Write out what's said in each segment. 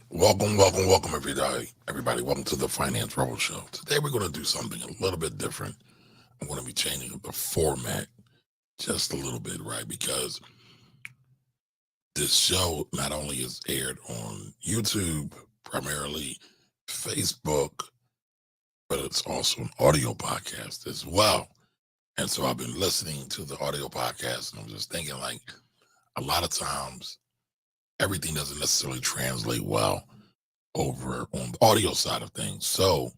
Welcome, everybody. Everybody, welcome to the Finance Rebel Show. Today, we're going to do something a little bit different. I'm going to be changing up the format just a little bit, right? Because this show not only is aired on YouTube, primarily Facebook, but it's also an audio podcast as well. And so I've been listening to the audio podcast, and I'm just thinking, like, a lot of times everything doesn't necessarily translate well over on the audio side of things. So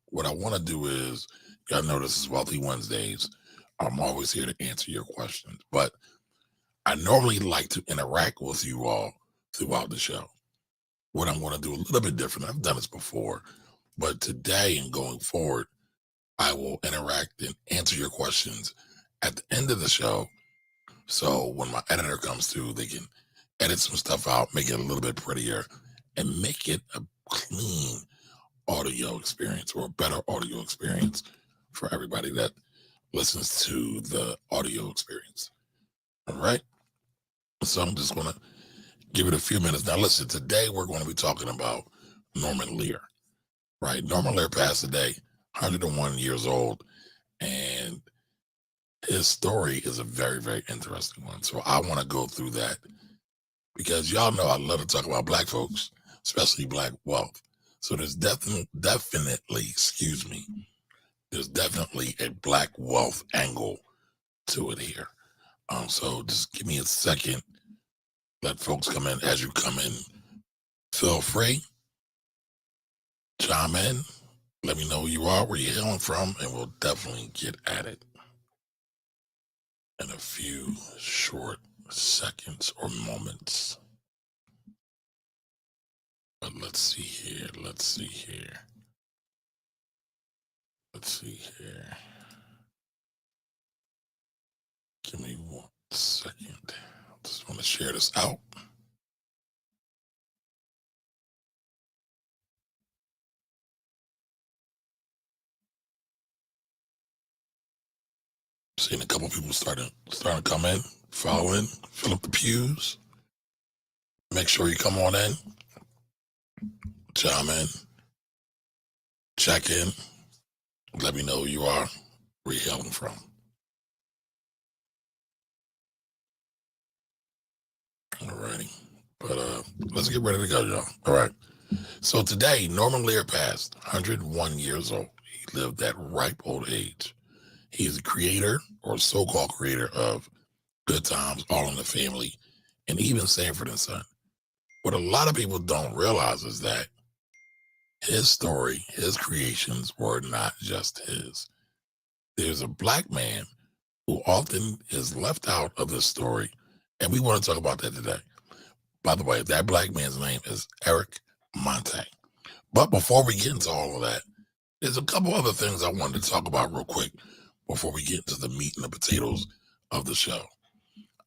what I want to do is, y'all know this is Wealthy Wednesdays. I'm always here to answer your questions, but I normally like to interact with you all throughout the show. What I'm going to do a little bit different. I've done this before, but today and going forward, I will interact and answer your questions at the end of the show. So when my editor comes through, they can edit some stuff out, make it a little bit prettier, and make it a clean audio experience or a better audio experience for everybody that listens to the audio experience. All right. So I'm just going to give it a few minutes. Now, listen, today we're going to be talking about Norman Lear, right? Norman Lear passed today, 101 years old. And his story is a very, very interesting one. So I want to go through that because y'all know I love to talk about Black folks, especially Black wealth. So there's there's definitely a Black wealth angle to it here. So just give me a second. Let folks come in. As you come in, feel free, chime in. Let me know who you are, where you're hailing from, and we'll definitely get at it in a few short seconds or moments. But let's see here. Give me 1 second. I just want to share this out. Seeing a couple people starting to come in, follow in, fill up the pews. Make sure you come on in, chime in, check in, let me know who you are, where you're hailing from. Alrighty. But let's get ready to go, y'all. All right. So today, Norman Lear passed, 101 years old. He lived at ripe old age. He's the creator, or so-called creator, of Good Times, All in the Family, and even Sanford and Son. What a lot of people don't realize is that his story, his creations were not just his. There's a Black man who often is left out of this story, and we want to talk about that today. By the way, that Black man's name is Eric Monte. But before we get into all of that, there's a couple other things I wanted to talk about real quick before we get into the meat and the potatoes of the show.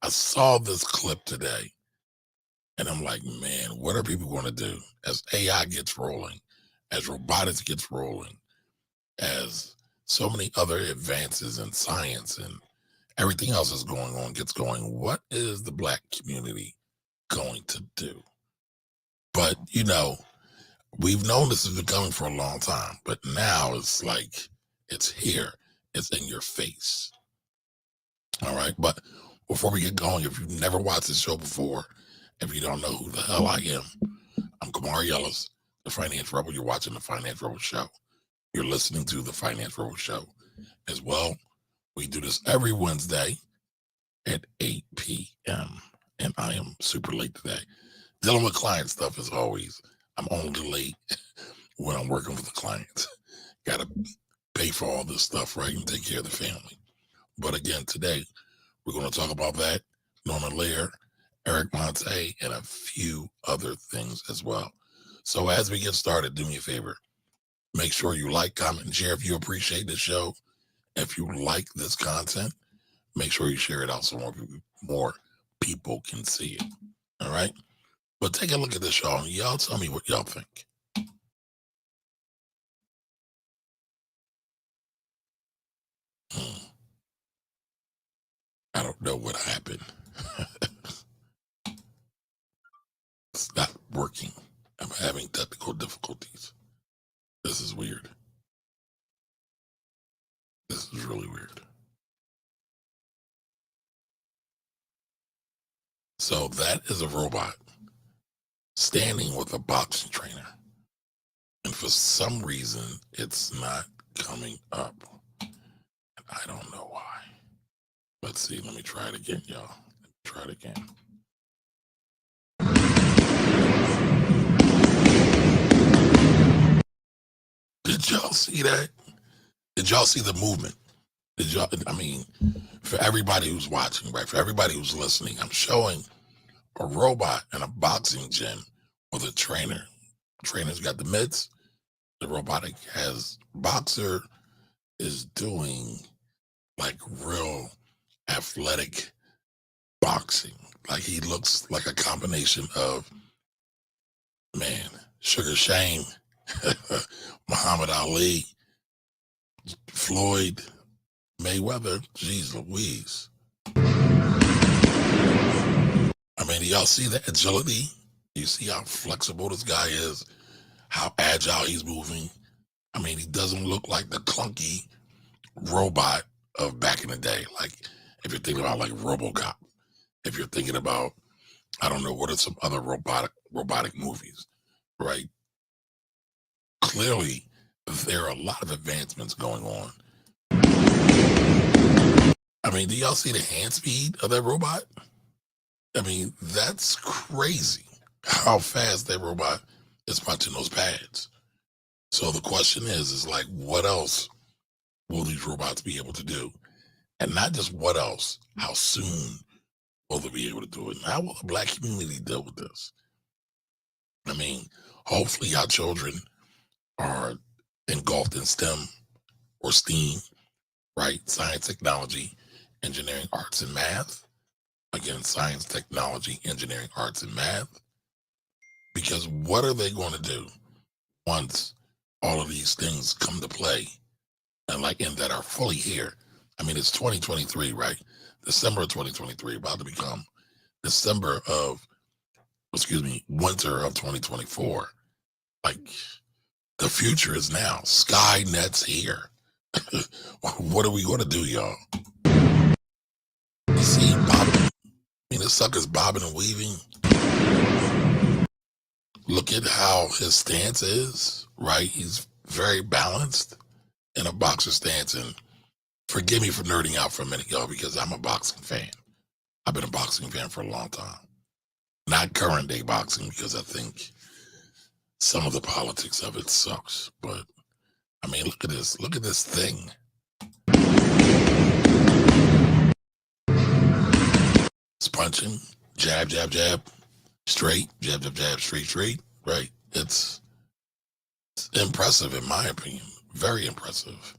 I saw this clip today, and I'm like, man, what are people going to do as AI gets rolling, as robotics gets rolling, as so many other advances in science and everything else is going on, gets going? What is the Black community going to do? But, we've known this has been coming for a long time, but now it's like it's here, it's in your face. All right. But before we get going, if you've never watched this show before, if you don't know who the hell I am, I'm Kamari Ellis, the Finance Rebel. You're watching the Finance Rebel Show. You're listening to the Finance Rebel Show as well. We do this every Wednesday at 8 p.m. And I am super late today. Dealing with client stuff as always. I'm only late when I'm working with the clients. Got to pay for all this stuff, right, and take care of the family. But again, today, we're going to talk about that, Norman Lear, Eric Monte, and a few other things as well. So as we get started, do me a favor. Make sure you like, comment, and share if you appreciate the show. If you like this content, make sure you share it out so more people can see it. All right? But take a look at the show and y'all tell me what y'all think. I don't know what happened. It's not working. I'm having technical difficulties. This is weird. This is really weird. So that is a robot standing with a boxing trainer. And for some reason, it's not coming up. And I don't know why. Let's see. Let me try it again, y'all. Try it again. Did y'all see that? Did y'all see the movement? Did y'all? I mean, for everybody who's watching, right? For everybody who's listening, I'm showing a robot in a boxing gym with a trainer. Trainer's got the mitts. The robotic has boxer is doing like real athletic boxing. Like he looks like a combination of, man, Sugar Shane, Muhammad Ali, Floyd, Mayweather. Jeez Louise. I mean, do y'all see the agility? You see how flexible this guy is, how agile he's moving. I mean, he doesn't look like the clunky robot of back in the day. Like if you're thinking about like RoboCop, if you're thinking about, I don't know, what are some other robotic movies, right? Clearly, there are a lot of advancements going on. I mean, do y'all see the hand speed of that robot? I mean, that's crazy how fast that robot is punching those pads. So the question is like, what else will these robots be able to do? And not just what else, how soon will they be able to do it? And how will the Black community deal with this? I mean, hopefully our children are engulfed in STEM or STEAM, right? Science, technology, engineering, arts, and math. Again, science, technology, engineering, arts, and math. Because what are they going to do once all of these things come to play and that are fully here? I mean, it's 2023, right? December of 2023, about to become winter of 2024. Like the future is now. Skynet's here. What are we going to do, y'all? You see, this sucker's bobbing and weaving. Look at how his stance is, right? He's very balanced in a boxer stance. And forgive me for nerding out for a minute, y'all, because I'm a boxing fan. I've been a boxing fan for a long time. Not current day boxing, because I think some of the politics of it sucks. But, I mean, look at this. Look at this thing. It's punching, jab, jab, jab, straight, jab, jab, jab, straight, straight, right? It's impressive, in my opinion. Very impressive.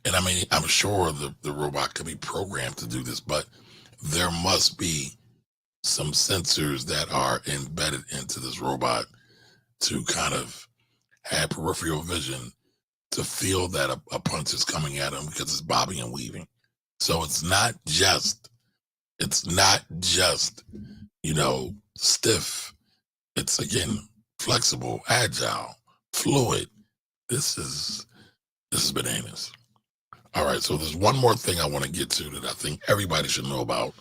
And I mean, I'm sure the robot could be programmed to do this, but there must be some sensors that are embedded into this robot to kind of have peripheral vision to feel that a punch is coming at him because it's bobbing and weaving. So it's not just, stiff. It's, again, flexible, agile, fluid. This is bananas. All right, so there's one more thing I want to get to that I think everybody should know about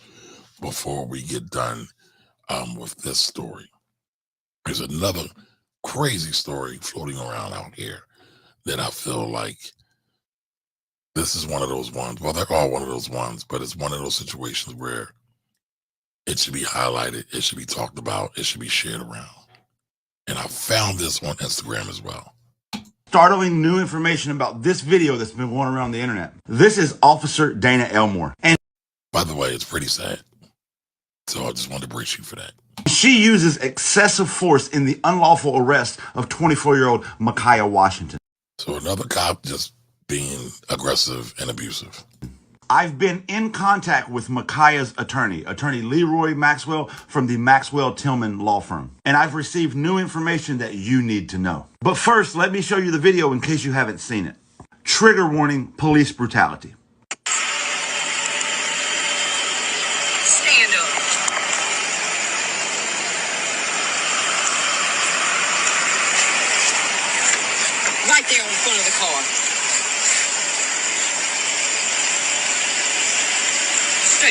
before we get done with this story. There's another crazy story floating around out here that I feel like this is one of those ones. Well, they're all one of those ones, but it's one of those situations where it should be highlighted, it should be talked about, it should be shared around. And I found this on Instagram as well. Startling new information about this video that's been going around the internet. This is Officer Dana Elmore. And by the way, it's pretty sad. So I just wanted to brace you for that. She uses excessive force in the unlawful arrest of 24-year-old Micaiah Washington. So another cop just being aggressive and abusive. I've been in contact with Micaiah's attorney Leroy Maxwell from the Maxwell Tillman law firm. And I've received new information that you need to know. But first, let me show you the video in case you haven't seen it. Trigger warning, police brutality. Stand up. front of the car.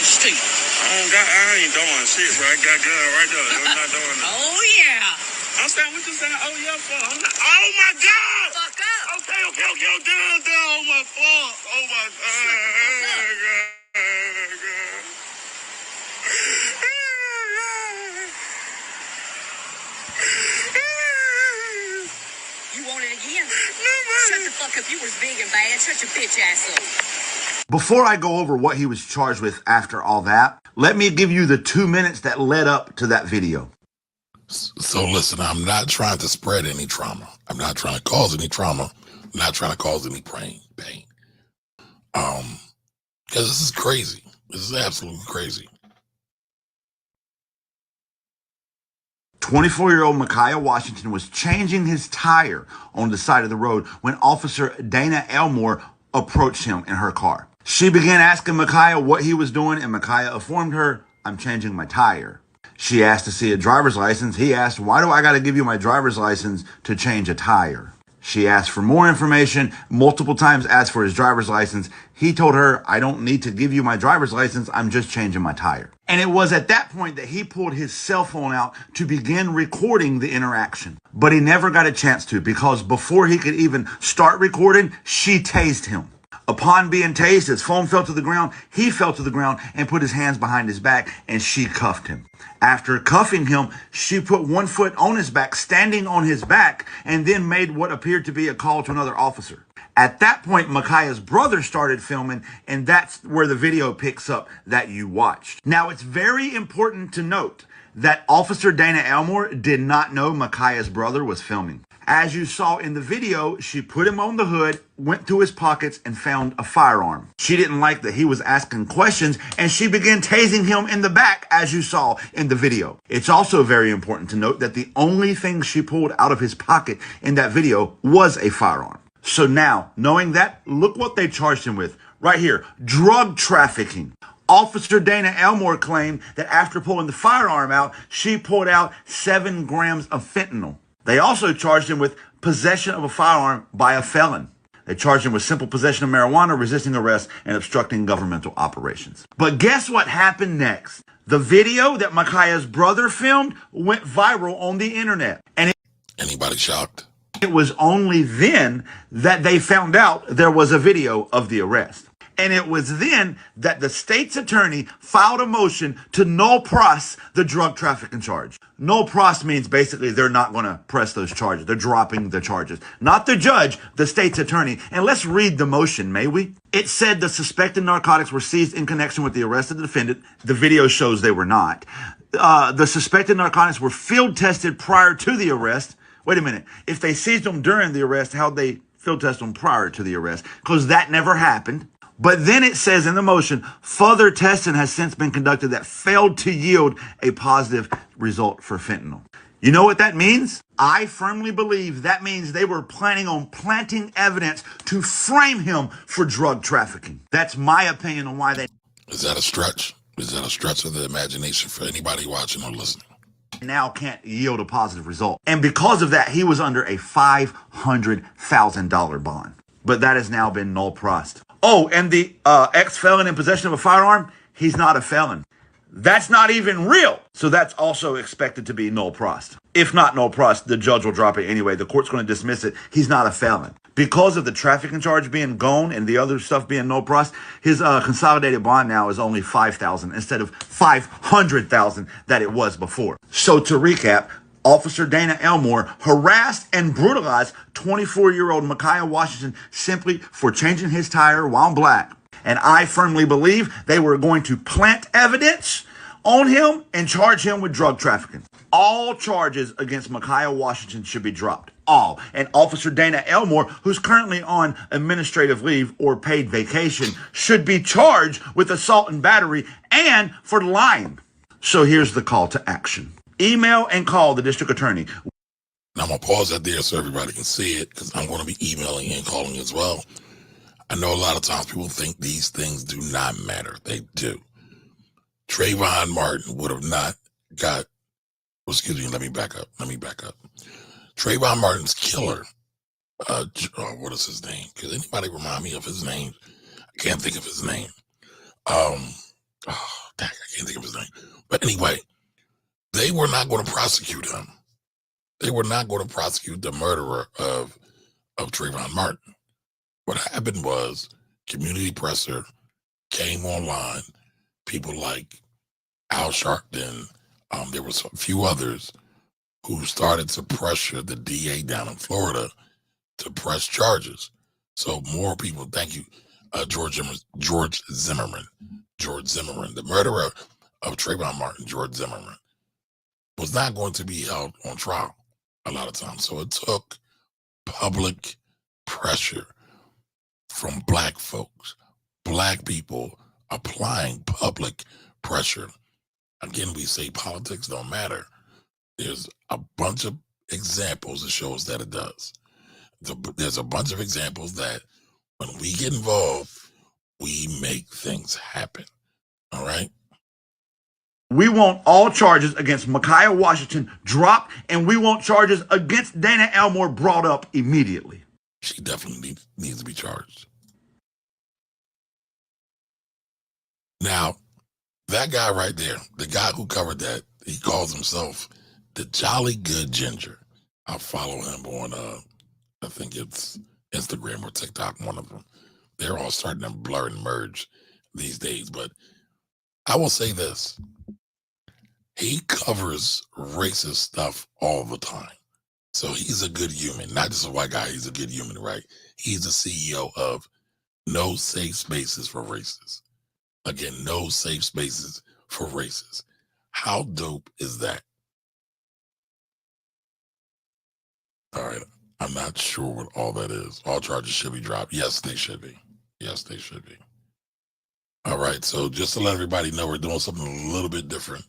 Stay. I ain't doing shit, bro. I got gun right there. I'm not doing that. Oh, yeah. I'm saying, what you saying? Oh, yeah, fuck. Oh, my God. Fuck up. Okay. I'm down. Oh, my fault. Oh, my God. You want it again? Shut the fuck up. You was big and bad. Shut your bitch ass up. Before I go over what he was charged with after all that, let me give you the 2 minutes that led up to that video. So listen, I'm not trying to spread any trauma. I'm not trying to cause any trauma. I'm not trying to cause any pain. Because this is crazy. This is absolutely crazy. 24-year-old Micaiah Washington was changing his tire on the side of the road when Officer Dana Elmore approached him in her car. She began asking Micaiah what he was doing, and Micaiah informed her, "I'm changing my tire." She asked to see a driver's license. He asked, "Why do I got to give you my driver's license to change a tire?" She asked for more information, multiple times asked for his driver's license. He told her, "I don't need to give you my driver's license. I'm just changing my tire." And it was at that point that he pulled his cell phone out to begin recording the interaction. But he never got a chance to, because before he could even start recording, she tased him. Upon being tased, his phone fell to the ground. He fell to the ground and put his hands behind his back, and she cuffed him. After cuffing him, she put one foot on his back, standing on his back, and then made what appeared to be a call to another officer. At that point, Micaiah's brother started filming, and that's where the video picks up that you watched. Now, it's very important to note that Officer Dana Elmore did not know Micaiah's brother was filming. As you saw in the video, she put him on the hood, went to his pockets, and found a firearm. She didn't like that he was asking questions, and she began tasing him in the back, as you saw in the video. It's also very important to note that the only thing she pulled out of his pocket in that video was a firearm. So now, knowing that, look what they charged him with. Right here, drug trafficking. Officer Dana Elmore claimed that after pulling the firearm out, she pulled out 7 grams of fentanyl. They also charged him with possession of a firearm by a felon. They charged him with simple possession of marijuana, resisting arrest, and obstructing governmental operations. But guess what happened next? The video that Micaiah's brother filmed went viral on the internet. And Anybody shocked? it was only then that they found out there was a video of the arrest. And it was then that the state's attorney filed a motion to null pros the drug trafficking charge. Null pros means basically they're not going to press those charges. They're dropping the charges. Not the judge, the state's attorney. And let's read the motion, may we? It said the suspected narcotics were seized in connection with the arrest of the defendant. The video shows they were not. The suspected narcotics were field tested prior to the arrest. Wait a minute. If they seized them during the arrest, how'd they field test them prior to the arrest? Because that never happened. But then it says in the motion, further testing has since been conducted that failed to yield a positive result for fentanyl. You know what that means? I firmly believe that means they were planning on planting evidence to frame him for drug trafficking. That's my opinion on why they... Is that a stretch? Is that a stretch of the imagination for anybody watching or listening? Now can't yield a positive result. And because of that, he was under a $500,000 bond. But that has now been null prossed. Oh, and the ex-felon in possession of a firearm, he's not a felon. That's not even real. So that's also expected to be null prossed. If not null prossed, the judge will drop it anyway. The court's going to dismiss it. He's not a felon. Because of the trafficking charge being gone and the other stuff being null prossed, his consolidated bond now is only $5,000 instead of $500,000 that it was before. So to recap, Officer Dana Elmore harassed and brutalized 24-year-old Micaiah Washington simply for changing his tire while black. And I firmly believe they were going to plant evidence on him and charge him with drug trafficking. All charges against Micaiah Washington should be dropped. All. And Officer Dana Elmore, who's currently on administrative leave or paid vacation, should be charged with assault and battery and for lying. So here's the call to action. Email and call the district attorney. Now I'm going to pause that there so everybody can see it, because I'm going to be emailing and calling as well. I know a lot of times people think these things do not matter. They do. Trayvon Martin would have not got, let me back up. Trayvon Martin's killer What is his name? Could anybody remind me of his name? I can't think of his name. Um, I can't think of his name. But anyway, they were not going to prosecute him. They were not going to prosecute the murderer of Trayvon Martin. What happened was community pressure came online. People like Al Sharpton, there was a few others who started to pressure the DA down in Florida to press charges. So more people, thank you, George Zimmerman, the murderer of Trayvon Martin, George Zimmerman, was not going to be held on trial a lot of times. So it took public pressure from black folks, black people applying public pressure. Again, we say politics don't matter. There's a bunch of examples that shows that it does. There's a bunch of examples that when we get involved, we make things happen. All right. We want all charges against Micaiah Washington dropped, and we want charges against Dana Elmore brought up immediately. She definitely needs to be charged. Now, that guy right there, the guy who covered that, he calls himself the Jolly Good Ginger. I'll follow him on, I think it's Instagram or TikTok, one of them. They're all starting to blur and merge these days. But I will say this. He covers racist stuff all the time. So he's a good human, not just a white guy. He's a good human, right? He's the CEO of No Safe Spaces for Racists. Again, no safe spaces for racists. How dope is that? All right. I'm not sure what all that is. All charges should be dropped. Yes, they should be. Yes, they should be. All right. So just to let everybody know, we're doing something a little bit different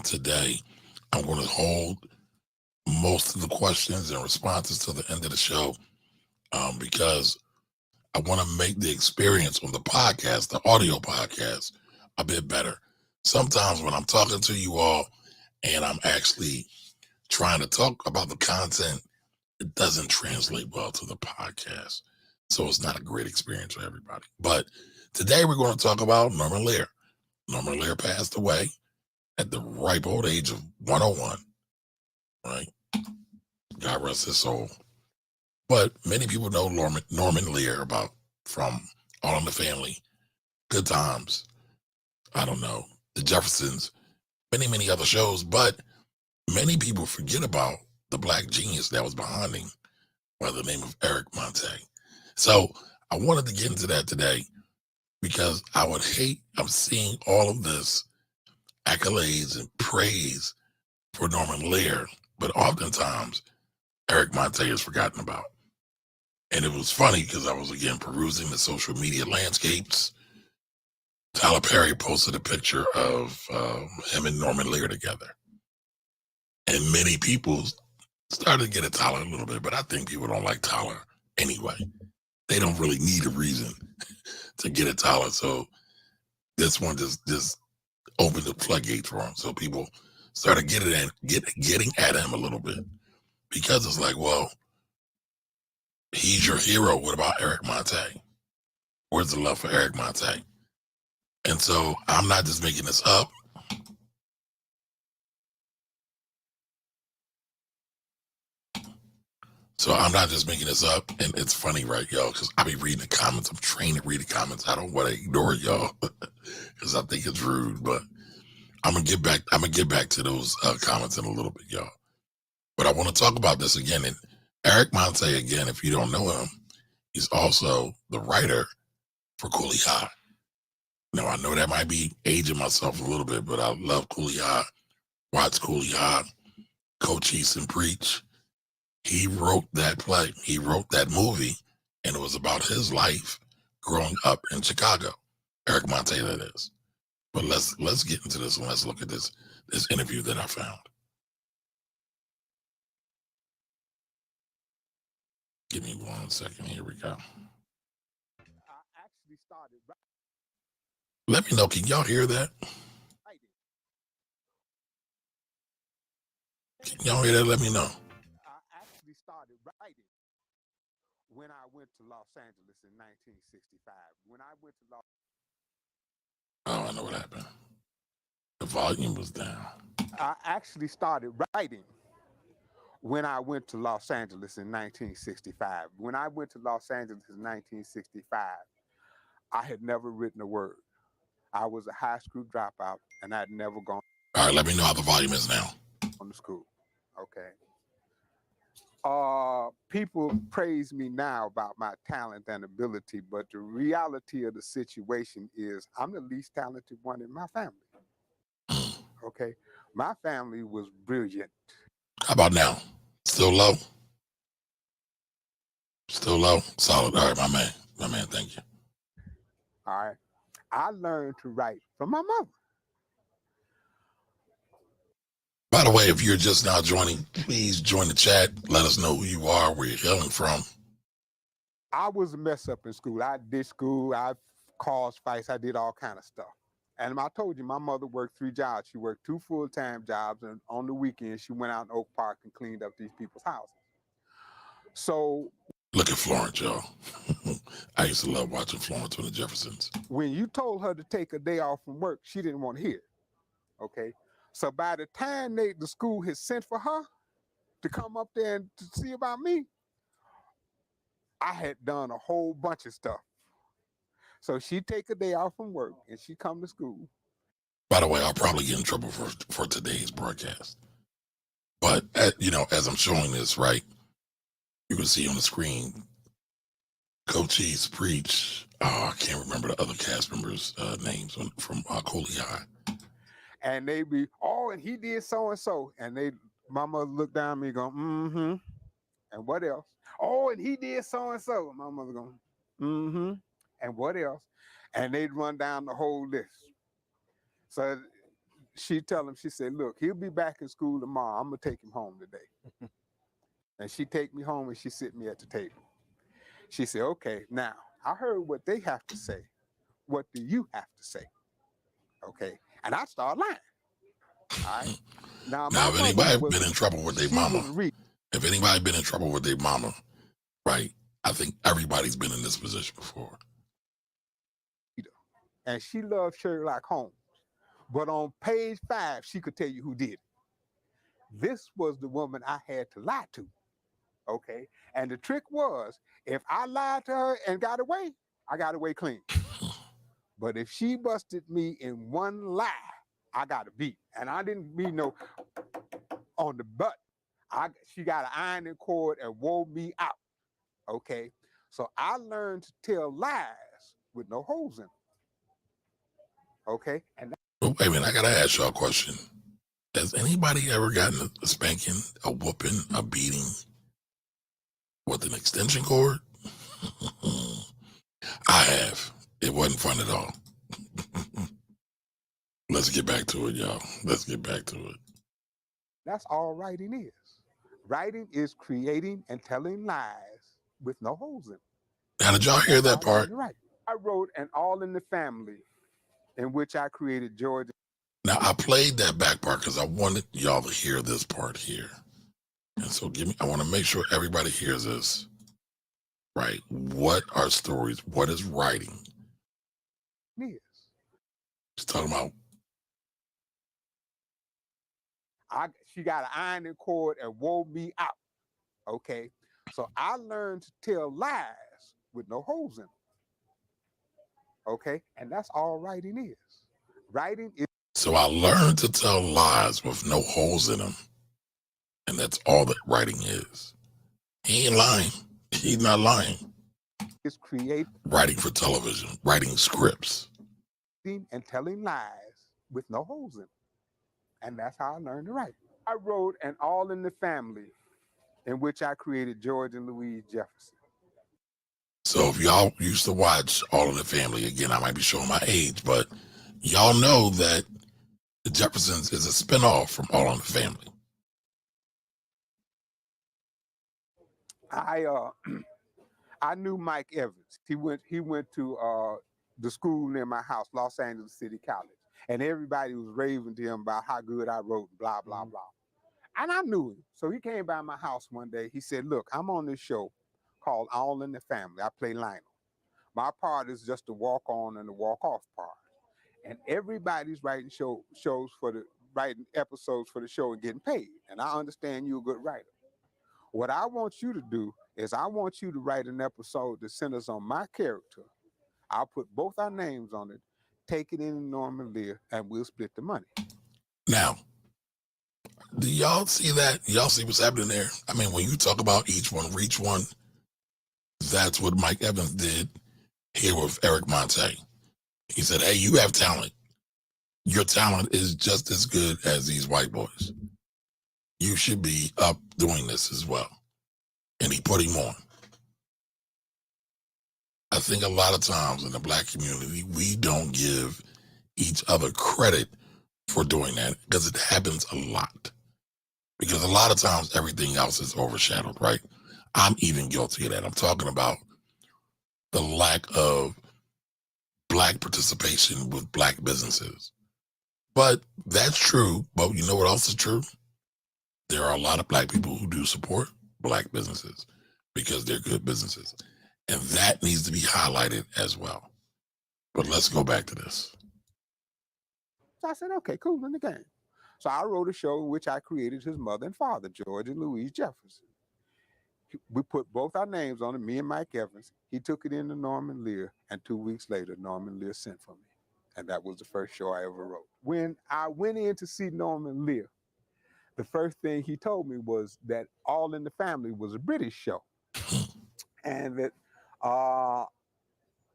today. I'm going to hold most of the questions and responses to the end of the show because I want to make the experience on the podcast, the audio podcast, a bit better. Sometimes when I'm talking to you all and I'm actually trying to talk about the content, it doesn't translate well to the podcast. So it's not a great experience for everybody. But today we're going to talk about Norman Lear. Norman Lear passed away at the ripe old age of 101, right? God rest his soul. But many people know Norman Lear from All in the Family, Good Times, I don't know, The Jeffersons, many, many other shows. But many people forget about the black genius that was behind him by the name of Eric Monte. So I wanted to get into that today because I'm seeing all of this accolades and praise for Norman Lear, but oftentimes Eric Monte is forgotten about. And it was funny because I was again perusing the social media landscapes. Tyler Perry posted a picture of him and Norman Lear together. And many people started to get at Tyler a little bit, but I think people don't like Tyler anyway. They don't really need a reason to get at Tyler. So this one just opened the floodgates for him. So people started getting at him a little bit because it's like, well, he's your hero. What about Eric Monte? Where's the love for Eric Monte? And so I'm not just making this up. So I'm not just making this up. And it's funny, right, y'all? Because I be reading the comments. I'm trained to read the comments. I don't want to ignore y'all because I think it's rude. But I'm gonna get back to those comments in a little bit, y'all. But I want to talk about this again. And Eric Monte, again, if you don't know him, he's also the writer for Cooley High. Now, I know that might be aging myself a little bit, but I love Cooley High. Watch Cooley High, Coach Easton Preach. He wrote that play. He wrote that movie, and it was about his life growing up in Chicago. Eric Monte, that is. But let's get into this and let's look at this interview that I found. Give me 1 second. Here we go. Let me know. Can y'all hear that? Can y'all hear that? Let me know. I actually started writing to Los Angeles in 1965. When I went to Los Oh, I know what happened. The volume was down. I actually started writing when I went to Los Angeles in 1965. When I went to Los Angeles in 1965, I had never written a word. I was a high school dropout and I'd never gone All right, let me know how the volume is now. to school. Okay. People praise me now about my talent and ability, but the reality of the situation is I'm the least talented one in my family. Okay. My family was brilliant. How about now? Still low? Still low? Solid. All right, my man. My man, thank you. All right. I learned to write from my mother. By the way, if you're just now joining, please join the chat. Let us know who you are, where you're hailing from. I was a mess up in school. I did school. I caused fights. I did all kind of stuff. And I told you, my mother worked 3 jobs. She worked 2 full-time jobs, and on the weekends, she went out in Oak Park and cleaned up these people's houses. So Look at Florence, y'all. I used to love watching Florence and the Jeffersons. when you told her to take a day off from work, she didn't want to hear. Okay. So by the time the school had sent for her to come up there and to see about me, I had done a whole bunch of stuff. So she take a day off from work and she come to school. By the way, I'll probably get in trouble for today's broadcast. But, as I'm showing this, right, you can see on the screen, Cochise Preach. I can't remember the other cast members' names from Coley High. And they be, oh, and he did so and so. And my mother looked down at me going, mm-hmm. And what else? Oh, and he did so and so. My mother going, mm-hmm. And what else? And they'd run down the whole list. So she tell him, she said, look, he'll be back in school tomorrow. I'm gonna take him home today. And she take me home and she sit me at the table. She said, okay, now I heard what they have to say. What do you have to say? Okay. And I start lying. All right. Now, if anybody been in trouble with their mama, right, I think everybody's been in this position before. And she loved Sherlock Holmes. But on page 5, she could tell you who did it. This was the woman I had to lie to. Okay. And the trick was, if I lied to her and got away, I got away clean. But if she busted me in one lie, I got a beat. And I didn't mean no on the butt. She got an ironing cord and wore me out. Okay. So I learned to tell lies with no holes in them. Okay. And Well, wait a minute, I gotta ask y'all a question. Has anybody ever gotten a spanking, a whooping, a beating with an extension cord? I have. It wasn't fun at all. Let's get back to it, y'all. Let's get back to it. that's all writing is. Writing is creating and telling lies with no holes in them. Now, did y'all hear that part? Right. I wrote An All in the Family, in which I created George. Now, I played that back part because I wanted y'all to hear this part here. And so I want to make sure everybody hears this. Right. What are stories? What is writing? Is. Just talking about. She got an ironing cord and wore me out. Okay. So I learned to tell lies with no holes in them. Okay. And that's all writing is. Writing is. So I learned to tell lies with no holes in them. And that's all that writing is. He ain't lying. He's not lying. It's creating. Writing for television, writing scripts. And telling lies with no holes in them. And that's how I learned to write. I wrote An All in the Family, in which I created George and Louise Jefferson. So if y'all used to watch All in the Family, again, I might be showing my age, but y'all know that the Jeffersons is a spinoff from All in the Family. I knew Mike Evans. He went to the school near my house, Los Angeles City College, and everybody was raving to him about how good I wrote, blah blah blah. And I knew him, so he came by my house one day. He said, "Look, I'm on this show called All in the Family. I play Lionel. My part is just the walk on and the walk off part. And everybody's writing shows for the writing episodes for the show and getting paid. And I understand you're a good writer. What I want you to do is I want you to write an episode that centers on my character. I'll put both our names on it, take it in Norman Lear, and we'll split the money. Now, do y'all see that? Y'all see what's happening there? I mean, when you talk about each one, reach one, that's what Mike Evans did here with Eric Monte. He said, hey, you have talent. Your talent is just as good as these white boys. You should be up doing this as well. And he put him on. I think a lot of times in the black community, we don't give each other credit for doing that because it happens a lot. Because a lot of times everything else is overshadowed, right? I'm even guilty of that. I'm talking about the lack of black participation with black businesses. But that's true. But you know what else is true? There are a lot of black people who do support black businesses because they're good businesses. And that needs to be highlighted as well. But let's go back to this. So I said, okay, cool, in the game. So I wrote a show in which I created his mother and father, George and Louise Jefferson. We put both our names on it, me and Mike Evans. He took it into Norman Lear, and 2 weeks later, Norman Lear sent for me. And that was the first show I ever wrote. When I went in to see Norman Lear, the first thing he told me was that All in the Family was a British show. And that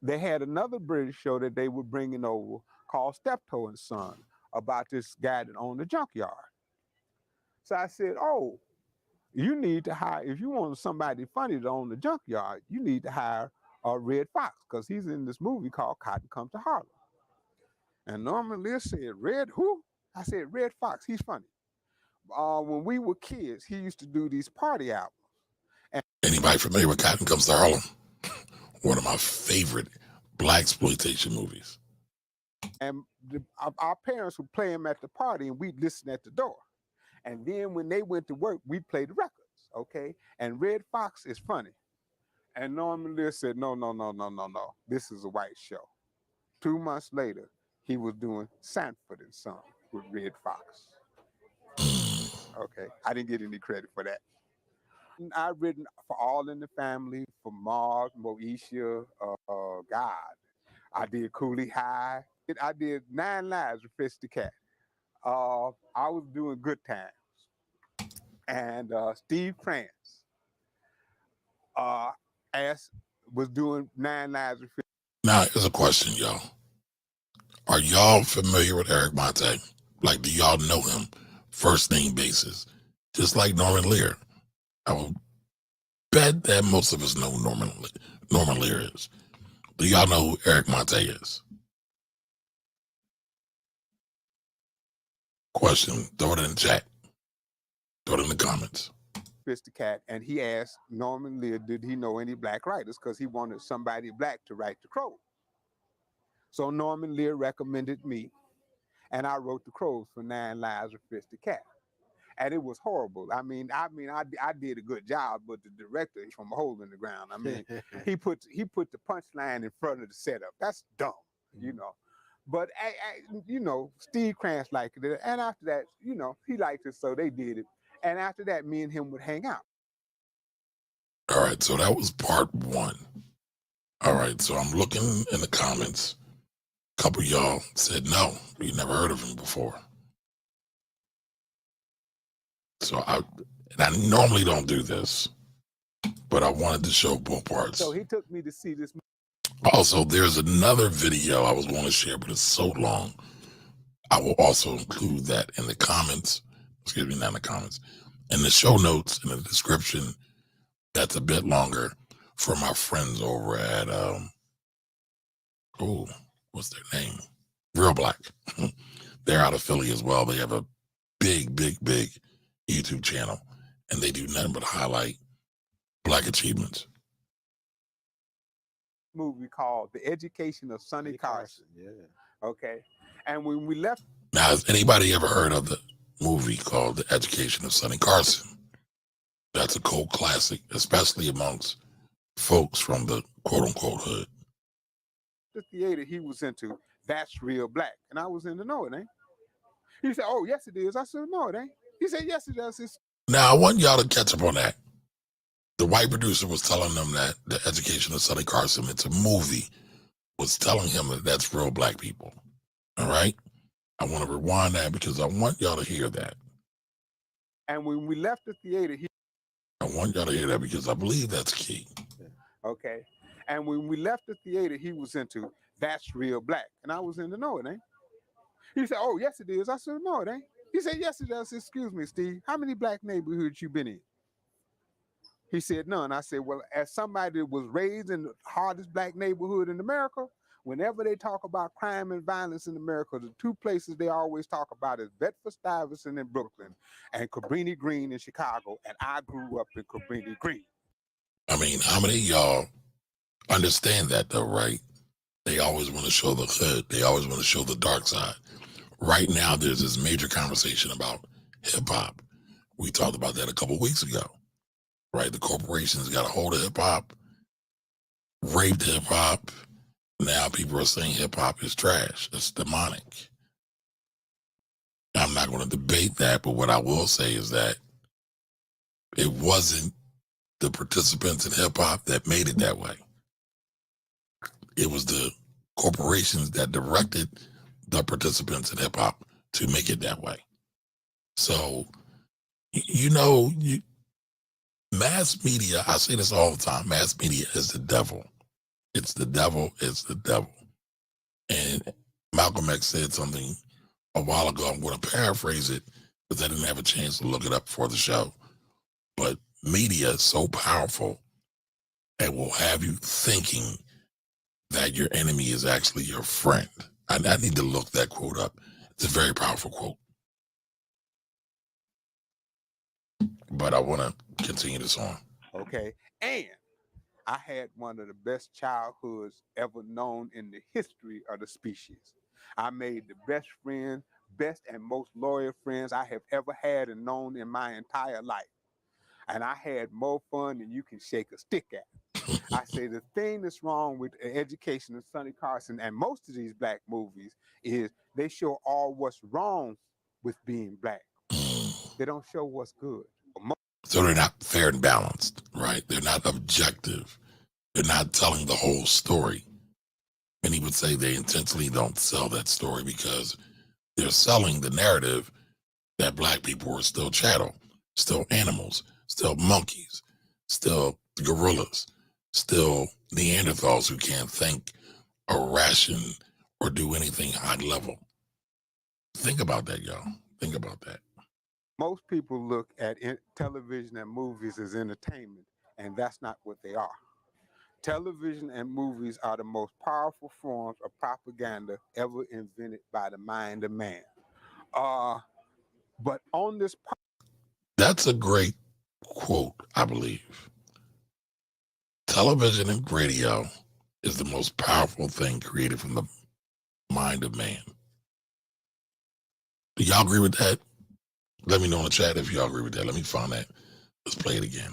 they had another British show that they were bringing over called Sanford and Son about this guy that owned a junkyard. So I said, oh, you need to hire, if you want somebody funny to own the junkyard, you need to hire Red Fox, because he's in this movie called Cotton Comes to Harlem. And Norman Lear said, Red who? I said, Red Fox, he's funny. When we were kids, he used to do these party albums. Anybody familiar with Cotton Comes to Harlem? One of my favorite blaxploitation movies. And our parents would play him at the party, and we'd listen at the door. And then when they went to work, we'd play the records, okay? And Red Fox is funny. And Norman Lear said, no. This is a white show. 2 months later, he was doing Sanford and Son with Red Fox. Okay, I didn't get any credit for that. I've written for All in the Family, for Mark, Moesha, God. I did Cooley High. I did 9 Lives with Fitz the Cat. I was doing Good Times. And Steve Krantz was doing 9 Lives with Fitz. Now, here's a question, y'all. Are y'all familiar with Eric Monte? Like, do y'all know him first name basis? Just like Norman Lear. I will bet that most of us know Norman Lear is. Do y'all know who Eric Monte is? Question, throw it in the chat. Throw it in the comments. Fitz the Cat, and he asked Norman Lear, did he know any black writers? Because he wanted somebody black to write The Crow. So Norman Lear recommended me, and I wrote The Crows for 9 Lives with Fitz the Cat. And it was horrible. I did a good job, but the director is from a hole in the ground. I mean, he put the punchline in front of the setup. That's dumb, you know. But Steve Krantz liked it, and after that, he liked it, so they did it. And after that, me and him would hang out. All right, so that was part 1. All right, so I'm looking in the comments. A couple of y'all said no, you never heard of him before. So I normally don't do this, but I wanted to show both parts. So he took me to see this. Also, there's another video I was going to share, but it's so long. I will also include that in the comments. Excuse me, not in the comments. In the show notes, in the description, that's a bit longer for my friends over at, what's their name? Real Black. They're out of Philly as well. They have a big YouTube channel, and they do nothing but highlight black achievements. Movie called The Education of Sonny Carson. Yeah. Okay. And when we left. Now, has anybody ever heard of the movie called The Education of Sonny Carson? That's a cult classic, especially amongst folks from the quote unquote hood. The theater he was into, that's real black. And I was in the know it ain't. He said, oh, yes, it is. I said, no, it ain't. He said, yes, it is. It's Now, I want y'all to catch up on that. The white producer was telling them that The Education of Sonny Carson, it's a movie, was telling him that that's real black people. All right? I want to rewind that because I want y'all to hear that. And when we left the theater, I want y'all to hear that because I believe that's key. okay. And when we left the theater he was into, that's real black. And I was in the know it ain't. He said, oh, yes, it is. I said, no, it ain't. He said, yes, it is. Excuse me, Steve. How many black neighborhoods you been in? He said, none. I said, well, as somebody that was raised in the hardest black neighborhood in America, whenever they talk about crime and violence in America, the two places they always talk about is Bedford-Stuyvesant in Brooklyn and Cabrini Green in Chicago. And I grew up in Cabrini Green. I mean, how many of y'all understand that though, right? They always want to show the hood. They always want to show the dark side. Right now, there's this major conversation about hip hop. We talked about that a couple weeks ago, right? The corporations got a hold of hip hop, raped hip hop. Now people are saying hip hop is trash. It's demonic. I'm not going to debate that, but what I will say is that it wasn't the participants in hip hop that made it that way. It was the corporations that directed the participants in hip hop to make it that way. So, mass media, I say this all the time, mass media is the devil. It's the devil, it's the devil. And Malcolm X said something a while ago. I'm going to paraphrase it because I didn't have a chance to look it up for the show. But media is so powerful and will have you thinking that your enemy is actually your friend. I need to look that quote up. It's a very powerful quote. But I want to continue this on. Okay. And I had one of the best childhoods ever known in the history of the species. I made the best friends, best and most loyal friends I have ever had and known in my entire life. And I had more fun than you can shake a stick at. I say the thing that's wrong with the Education of Sonny Carson and most of these black movies is they show all what's wrong with being black. They don't show what's good. So they're not fair and balanced, right? They're not objective. They're not telling the whole story. And he would say they intentionally don't sell that story because they're selling the narrative that black people are still chattel, still animals, still monkeys, still gorillas, still Neanderthals who can't think or ration or do anything high level. Think about that, y'all. Think about that. Most people look at television and movies as entertainment, and that's not what they are. Television and movies are the most powerful forms of propaganda ever invented by the mind of man. But on this That's a great quote, I believe. Television and radio is the most powerful thing created from the mind of man. Do y'all agree with that? Let me know in the chat if y'all agree with that. Let me find that. Let's play it again.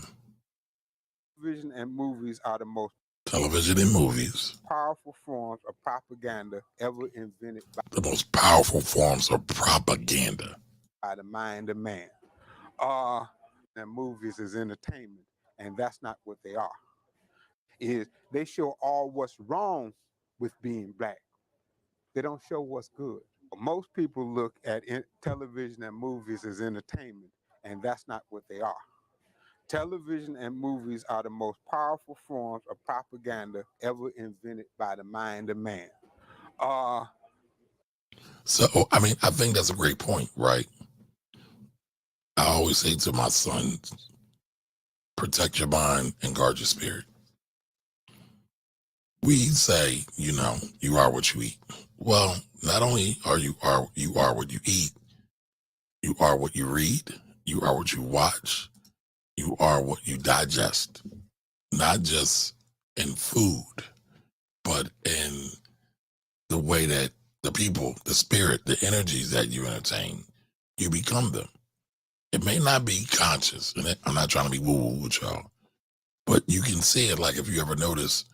television and movies are the most Television and movies, powerful forms of propaganda ever invented the most powerful forms of propaganda. by the mind of man. And movies is entertainment, and that's not what they are. Is they show all what's wrong with being black. They don't show what's good. Most people look at television and movies as entertainment, and that's not what they are. Television and movies are the most powerful forms of propaganda ever invented by the mind of man. So, I mean, I think that's a great point, right? I always say to my sons, protect your mind and guard your spirit. We say, you are what you eat. Well, not only are you what you eat, you are what you read, you are what you watch, you are what you digest. Not just in food, but in the way that the people, the spirit, the energies that you entertain, you become them. It may not be conscious, and I'm not trying to be woo-woo with y'all, But you can see it, like if you ever notice,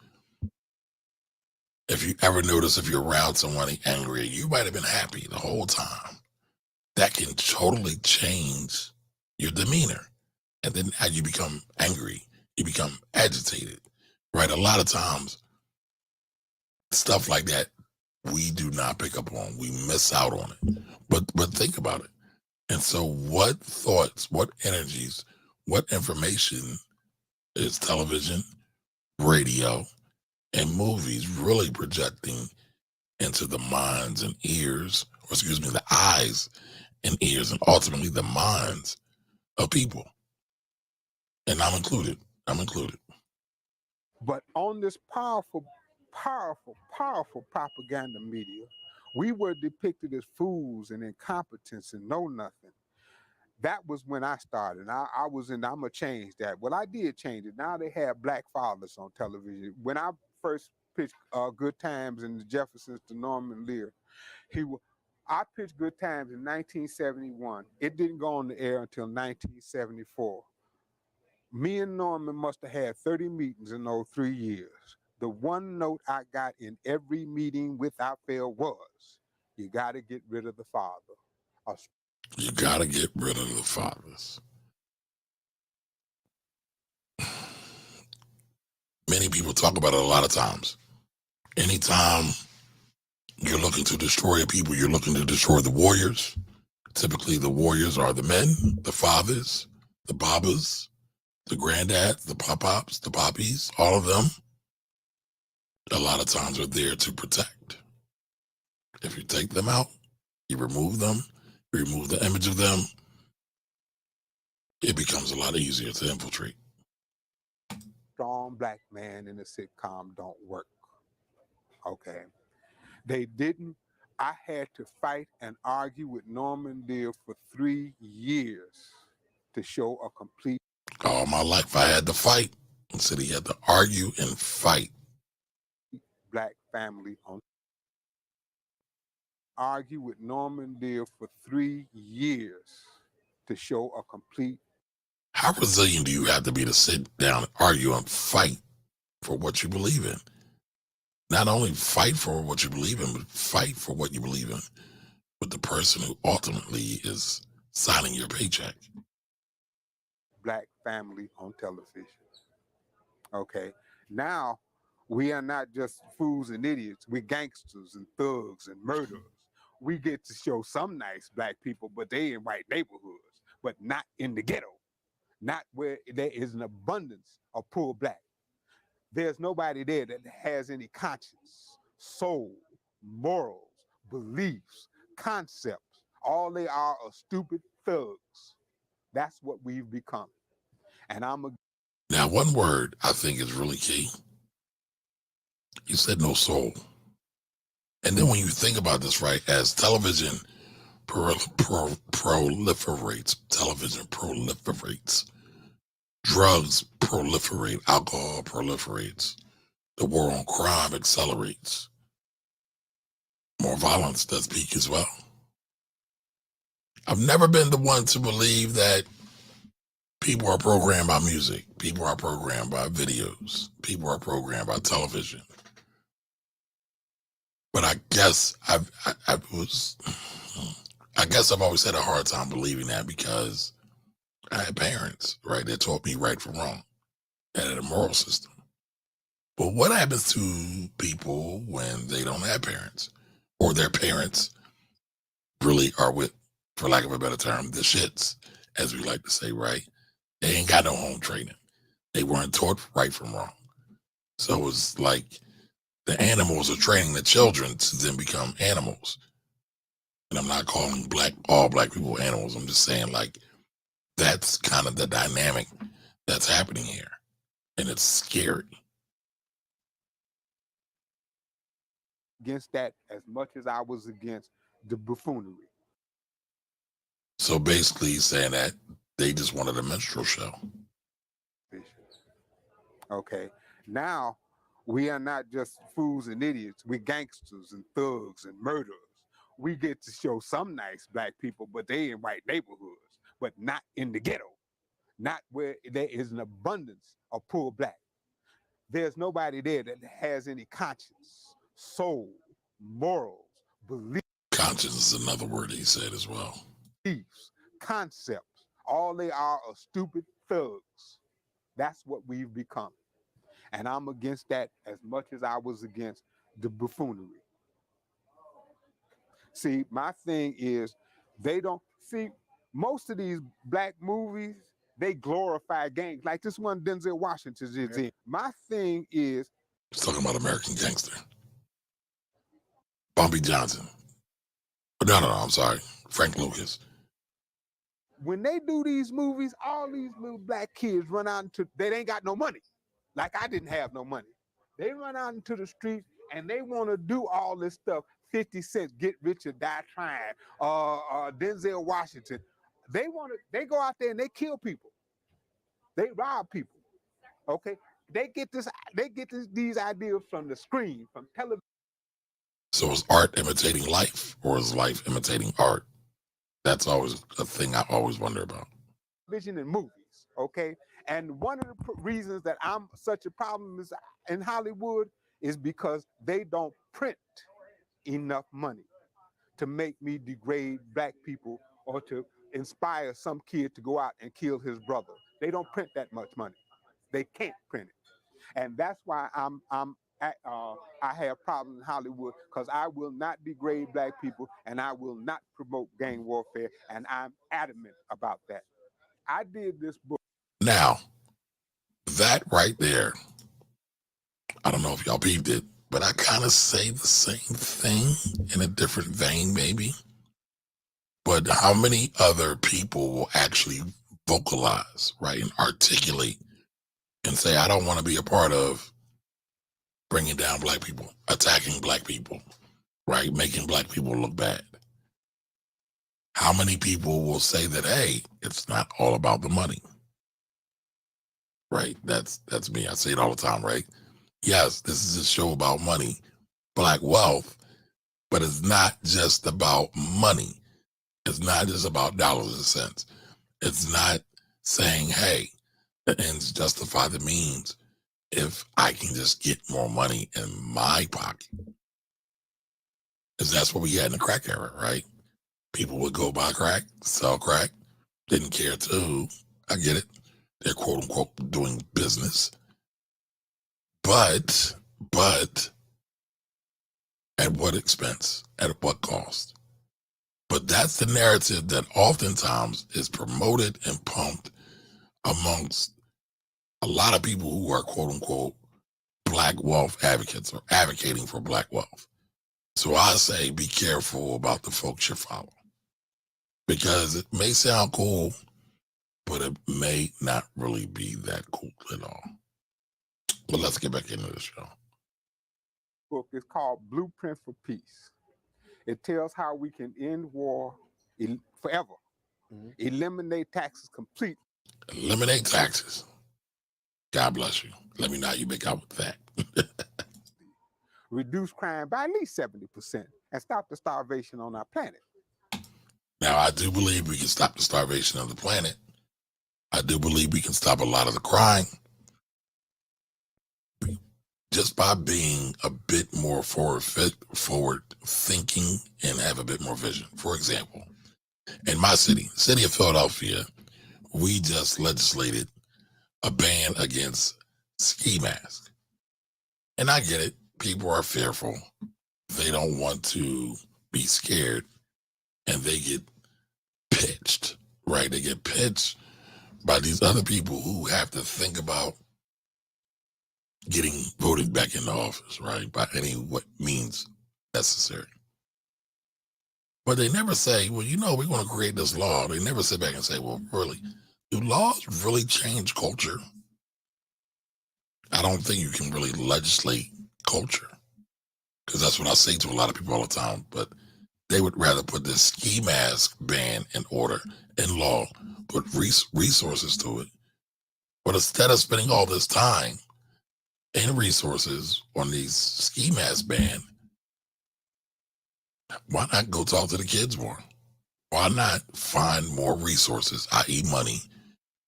if you're around someone angry, you might have been happy the whole time. That can totally change your demeanor. And then as you become angry, you become agitated, right? A lot of times, stuff like that, we do not pick up on. We miss out on it. But think about it. And so what thoughts, what energies, what information is television, radio, and movies really projecting into the minds and ears, or excuse me, the eyes and ears, and ultimately the minds of people? And I'm included. I'm included. But on this powerful, powerful, powerful propaganda media, we were depicted as fools and incompetents and know nothing. That was when I started. I was in, I'm going to change that. Well, I did change it. Now they have black fathers on television. When I first pitched Good Times and the Jeffersons to Norman Lear, I pitched Good Times in 1971. It didn't go on the air until 1974. Me and Norman must have had 30 meetings in those 3 years. The one note I got in every meeting without fail was, you got to get rid of the father. You got to get rid of the fathers. Many people talk about it a lot of times. Anytime you're looking to destroy a people, you're looking to destroy the warriors. Typically, the warriors are the men, the fathers, the babas, the granddads, the pop-pops, the poppies, all of them, a lot of times are there to protect. If you take them out, you remove them, you remove the image of them, it becomes a lot easier to infiltrate. Strong black man in a sitcom don't work. Okay. They didn't. I had to fight and argue with Norman Lear for 3 years to show a complete. All my life I had to fight. Instead, he had to argue and fight. Black family on. Argue with Norman Lear for 3 years to show a complete. How resilient do you have to be to sit down and argue and fight for what you believe in? Not only fight for what you believe in, but fight for what you believe in with the person who ultimately is signing your paycheck. Black family on television. Okay. Now we are not just fools and idiots. We're gangsters and thugs and murderers. We get to show some nice black people, but they in white neighborhoods, but not in the ghetto, not where there is an abundance of poor black. There's nobody there that has any conscience, soul, morals, beliefs, concepts. All they are stupid thugs. That's what we've become. And Now, one word I think is really key. You said no soul. And then when you think about this, right, as television proliferates, drugs proliferate, alcohol proliferates, the war on crime accelerates, more violence does peak as well. I've never been the one to believe that people are programmed by music, people are programmed by videos, people are programmed by television. But I guess I've always had a hard time believing that because I had parents, right, that taught me right from wrong and had a moral system. But what happens to people when they don't have parents, or their parents really are with, for lack of a better term, the shits, as we like to say, right? They ain't got no home training. They weren't taught right from wrong. So it's like the animals are training the children to then become animals. And I'm not calling all black people animals. I'm just saying, like, that's kind of the dynamic that's happening here. And it's scary. against that as much as I was against the buffoonery. So basically saying that they just wanted a minstrel show. Okay. Now we are not just fools and idiots. We're gangsters and thugs and murderers. We get to show some nice black people, but they in white neighborhoods, but not in the ghetto, not where there is an abundance of poor black. There's nobody there that has any conscience, soul, morals, beliefs, Conscience is another word he said as well. concepts. All they are stupid thugs. That's what we've become. And I'm against that as much as I was against the buffoonery. See, my thing is, they don't see most of these black movies, they glorify gangs. Like this one Denzel Washington is in. My thing is, He's talking about American Gangster. Bumpy Johnson. No, I'm sorry. Frank Lucas. when they do these movies, all these little black kids run out into, they ain't got no money. Like I didn't have no money. They run out into the streets and they want to do all this stuff. 50 Cent, Get Rich or Die Trying, Denzel Washington. They go out there and they kill people. They rob people. Okay. They get these ideas from the screen, from television. So is art imitating life, or is life imitating art? That's always a thing I always wonder about. Vision and movies, okay? And one of the reasons that I'm such a problem is in Hollywood is because they don't print enough money to make me degrade black people or to inspire some kid to go out and kill his brother. They don't print that much money. They can't print it. And that's why I have problems in Hollywood, because I will not degrade black people and I will not promote gang warfare, and I'm adamant about that. I did this book. Now, that right there, I don't know if y'all peeped it, but I kind of say the same thing in a different vein, maybe. But how many other people will actually vocalize, right, and articulate and say, I don't want to be a part of bringing down black people, attacking black people, right, making black people look bad? How many people will say that, hey, it's not all about the money? Right? That's me. I say it all the time, right? Yes, this is a show about money, black wealth, but it's not just about money. It's not just about dollars and cents. It's not saying, hey, the ends justify the means if I can just get more money in my pocket. Because that's what we had in the crack era, right? People would go buy crack, sell crack, didn't care to who. I get it. They're quote unquote doing business. But at what expense? At what cost? But that's the narrative that oftentimes is promoted and pumped amongst a lot of people who are quote unquote black wealth advocates or advocating for black wealth. So I say be careful about the folks you follow, because it may sound cool, but it may not really be that cool at all. But let's get back into the show. Book is called Blueprint for Peace. It tells how we can end war forever, eliminate taxes completely. Eliminate taxes. God bless you. Let me know how you make out with that. Reduce crime by at least 70%, and stop the starvation on our planet. Now, I do believe we can stop the starvation of the planet. I do believe we can stop a lot of the crime just by being a bit more forward thinking and have a bit more vision. For example, in my city, the city of Philadelphia, we just legislated a ban against ski masks. And I get it. People are fearful. They don't want to be scared. And they get pitched, right? They get pitched by these other people who have to think about getting voted back into office, right? By any what means necessary. But they never say, well, you know, we're going to create this law. They never sit back and say, well, really, do laws really change culture? I don't think you can really legislate culture, because that's what I say to a lot of people all the time. But they would rather put this ski mask ban in order, in law, put resources to it. But instead of spending all this time and resources on these ski mask ban, why not go talk to the kids more? Why not find more resources, i.e. money,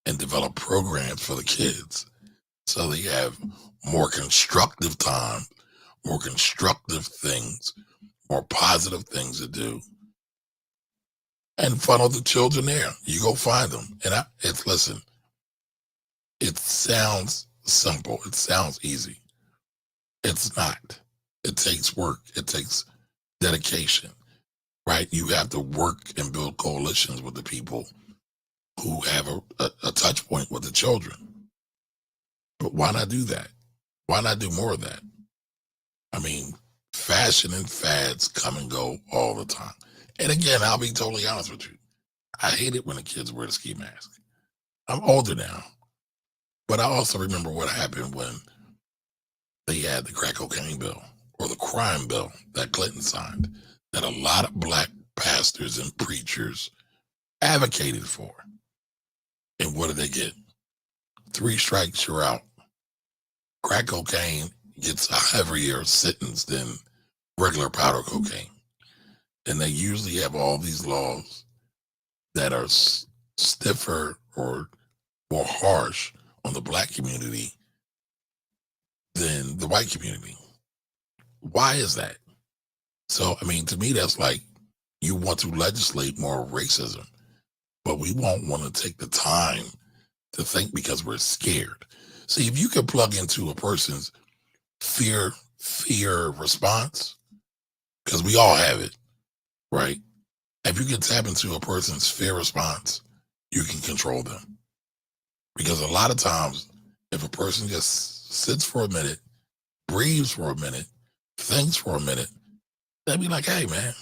and develop programs for the kids so they have more constructive time, more constructive things, more positive things to do, and funnel the children there. You go find them. And listen, it sounds simple. It sounds easy. It's not. It takes work. It takes dedication, right? You have to work and build coalitions with the people who have a touch point with the children. But why not do that? Why not do more of that? I mean, fashion and fads come and go all the time. And again, I'll be totally honest with you. I hate it when the kids wear the ski mask. I'm older now, but I also remember what happened when they had the crack cocaine bill or the crime bill that Clinton signed that a lot of black pastors and preachers advocated for. And what did they get? 3 strikes, you're out. Crack cocaine gets a heavier sentence than regular powder cocaine. And they usually have all these laws that are stiffer or more harsh on the black community than the white community. Why is that? So, I mean, to me, that's like you want to legislate more racism, but we won't want to take the time to think because we're scared. See, if you can plug into a person's fear response, because we all have it, right? If you can tap into a person's fear response, you can control them. Because a lot of times, if a person just sits for a minute, breathes for a minute, thinks for a minute, they'll be like, hey, man,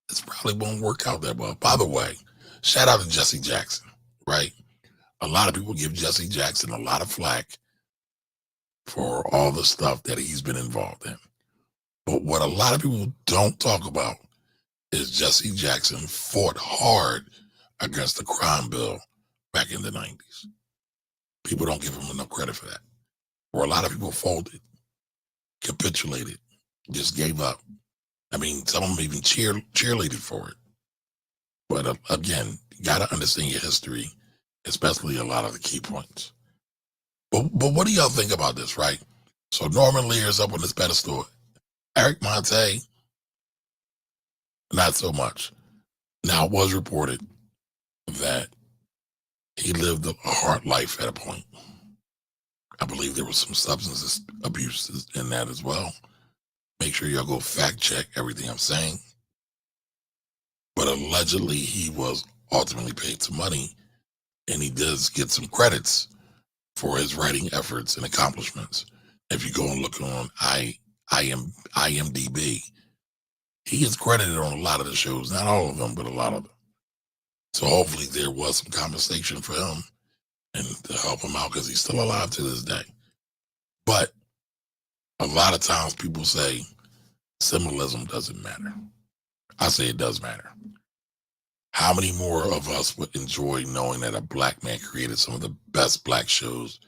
this probably won't work out that well. By the way, shout out to Jesse Jackson, right? A lot of people give Jesse Jackson a lot of flack for all the stuff that he's been involved in. But what a lot of people don't talk about is Jesse Jackson fought hard against the crime bill back in the 90s. People don't give him enough credit for that. Where a lot of people folded, capitulated, just gave up. I mean, some of them even cheerleaded for it. But again, you got to understand your history, especially a lot of the key points. But what do y'all think about this, right? So Norman Lear is up on this pedestal. Eric Monte, not so much. Now, it was reported that he lived a hard life at a point. I believe there was some substance abuse in that as well. Make sure y'all go fact check everything I'm saying. But allegedly, he was ultimately paid some money, and he does get some credits for his writing efforts and accomplishments. If you go and look on IMDb, he is credited on a lot of the shows, not all of them, but a lot of them. So hopefully there was some compensation for him and to help him out because he's still alive to this day. But a lot of times people say symbolism doesn't matter. I say it does matter. How many more of us would enjoy knowing that a black man created some of the best black shows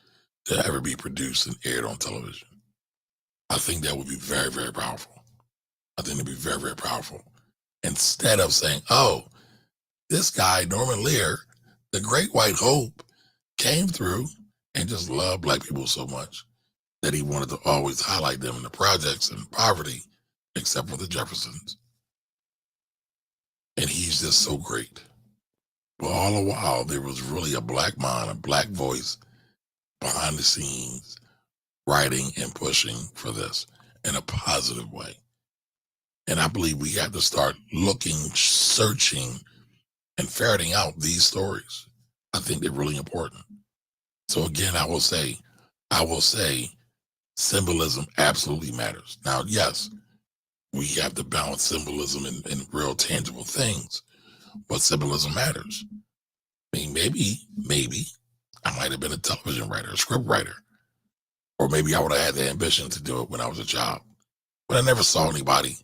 to ever be produced and aired on television? I think that would be very, very powerful. I think it'd be very, very powerful. Instead of saying, oh, this guy, Norman Lear, the great white hope, came through and just loved black people so much that he wanted to always highlight them in the projects and poverty, except for the Jeffersons. And he's just so great. But all the while, there was really a black mind, a black voice behind the scenes, writing and pushing for this in a positive way. And I believe we have to start looking, searching, and ferreting out these stories. I think they're really important. So again, I will say, symbolism absolutely matters. Now, yes, we have to balance symbolism and real tangible things, but symbolism matters. I mean, maybe I might have been a television writer, a script writer, or maybe I would have had the ambition to do it when I was a child, but I never saw anybody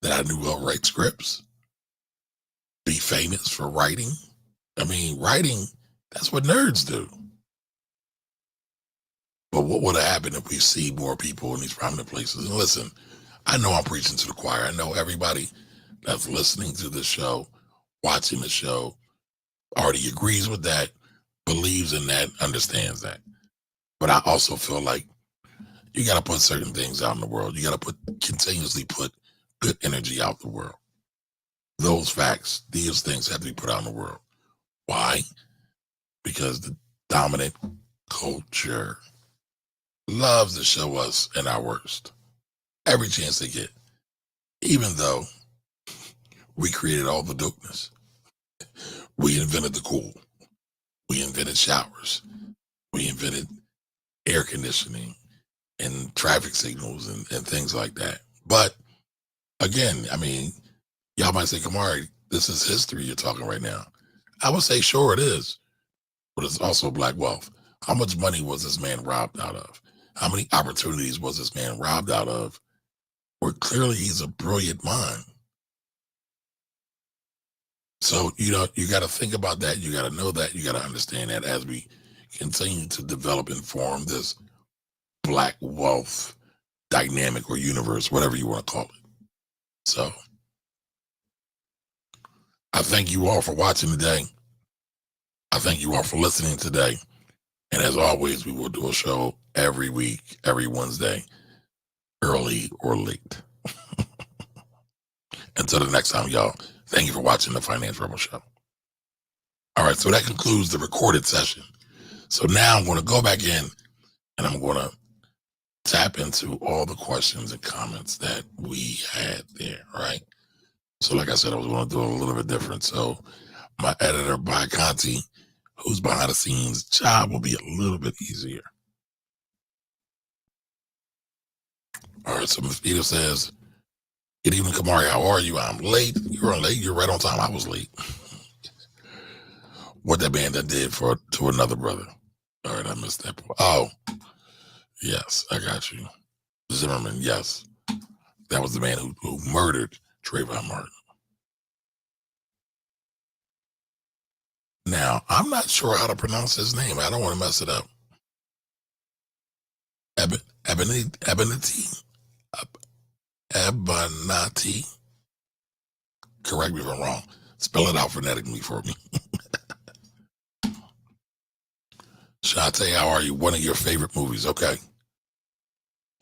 that I knew will write scripts, be famous for writing. I mean, writing, that's what nerds do. But what would have happened if we see more people in these prominent places? And listen, I know I'm preaching to the choir. I know everybody that's listening to this show, watching the show, already agrees with that. believes in that, understands that. But I also feel like you got to put certain things out in the world. You got to continuously put good energy out in the world. Those facts, these things have to be put out in the world. Why? Because the dominant culture loves to show us in our worst every chance they get, even though we created all the dopeness. We invented the cool. We invented showers. We invented air conditioning and traffic signals and things like that. But again, I mean, y'all might say, Kamari, this is history you're talking right now. I would say, sure, it is. But it's also black wealth. How much money was this man robbed out of? How many opportunities was this man robbed out of? Where clearly he's a brilliant mind. So, you know, you got to think about that. You got to know that. You got to understand that as we continue to develop and form this black wealth dynamic or universe, whatever you want to call it. So, I thank you all for watching today. I thank you all for listening today. And as always, we will do a show every week, every Wednesday, early or late. Until the next time, y'all, thank you for watching the Finance Rebel Show. All right, so that concludes the recorded session. So now I'm going to go back in and I'm going to tap into all the questions and comments that we had there, right? So like I said, I was going to do it a little bit different. So my editor, By Conti, who's behind the scenes, job will be a little bit easier. All right, so Ms. Peter says, good evening, Kamari. How are you? I'm late. You're late. You're right on time. I was late. What that band that did to another brother. All right, I missed that part. Oh, yes, I got you. Zimmerman, yes. That was the man who murdered Trayvon Martin. Now, I'm not sure how to pronounce his name. I don't want to mess it up. Abinati. Correct me if I'm wrong. Spell it out phonetically for me. Shantae, how are you? One of your favorite movies, okay.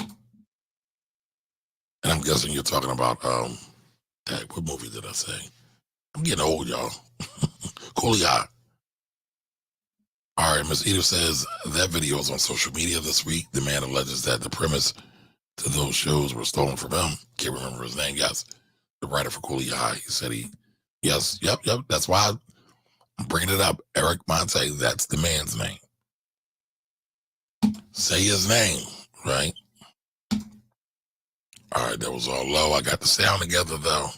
And I'm guessing you're talking about, what movie did I say? I'm getting old, y'all. Cooley Eye. All right, Ms. Edith says that video is on social media this week. The man alleges that the premise to those shows were stolen from him. Can't remember his name. Yes, the writer for Cooley Eye. He said yes, yep. That's why I'm bringing it up. Eric Monte, that's the man's name. Say his name, right? All right, that was all low. I got the sound together, though.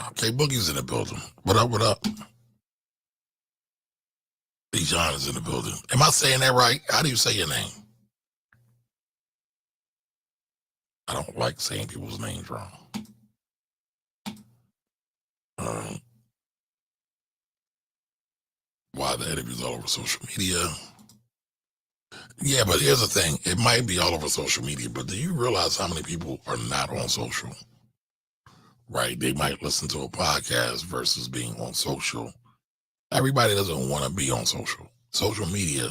Okay, Boogie's in the building. What up? Dijon is in the building. Am I saying that right? How do you say your name? I don't like saying people's names wrong. Why the interview's all over social media? Yeah, but here's the thing. It might be all over social media, but do you realize how many people are not on social? Right? They might listen to a podcast versus being on social. Everybody doesn't want to be on social. Social media,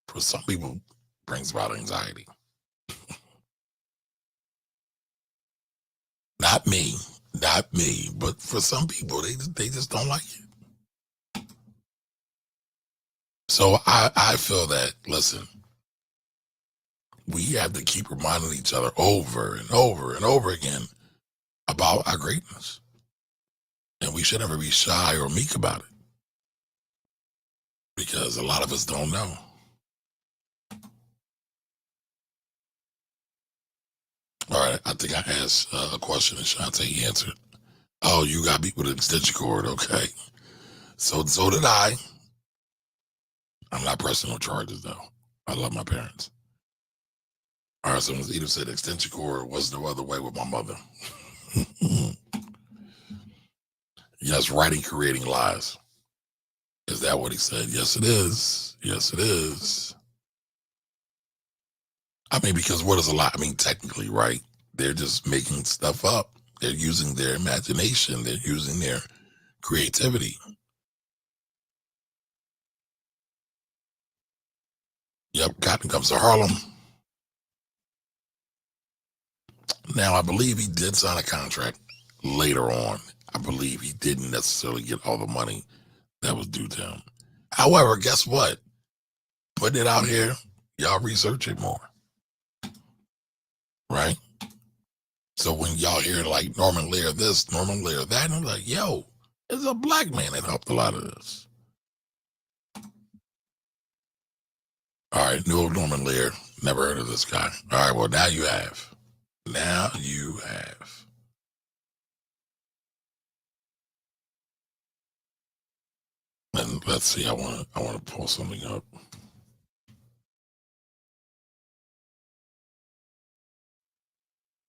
for some people, brings about anxiety. Not me, but for some people, they just don't like it. So I feel that, listen, we have to keep reminding each other over and over and over again about our greatness. And we should never be shy or meek about it. Because a lot of us don't know. All right, I think I asked a question and Shantae answered. Oh, you got beat with an extension cord, okay. So did I. I'm not pressing no charges, though. I love my parents. All right, so Ms. Edith said extension cord was no other way with my mother. Yes, writing, creating lies. Is that what he said? Yes, it is. Yes, it is. I mean, because what is a lie? I mean, technically, right? They're just making stuff up. They're using their imagination. They're using their creativity. Yep, Cotton comes to Harlem. Now, I believe he did sign a contract later on. I believe he didn't necessarily get all the money that was due to him. However, guess what? Putting it out here, y'all research it more, right? So when y'all hear like Norman Lear this, Norman Lear that, and I'm like, yo, there's a black man that helped a lot of this. All right, knew of Norman Lear, never heard of this guy. All right, well, now you have. Now you have. And let's see, I want to pull something up.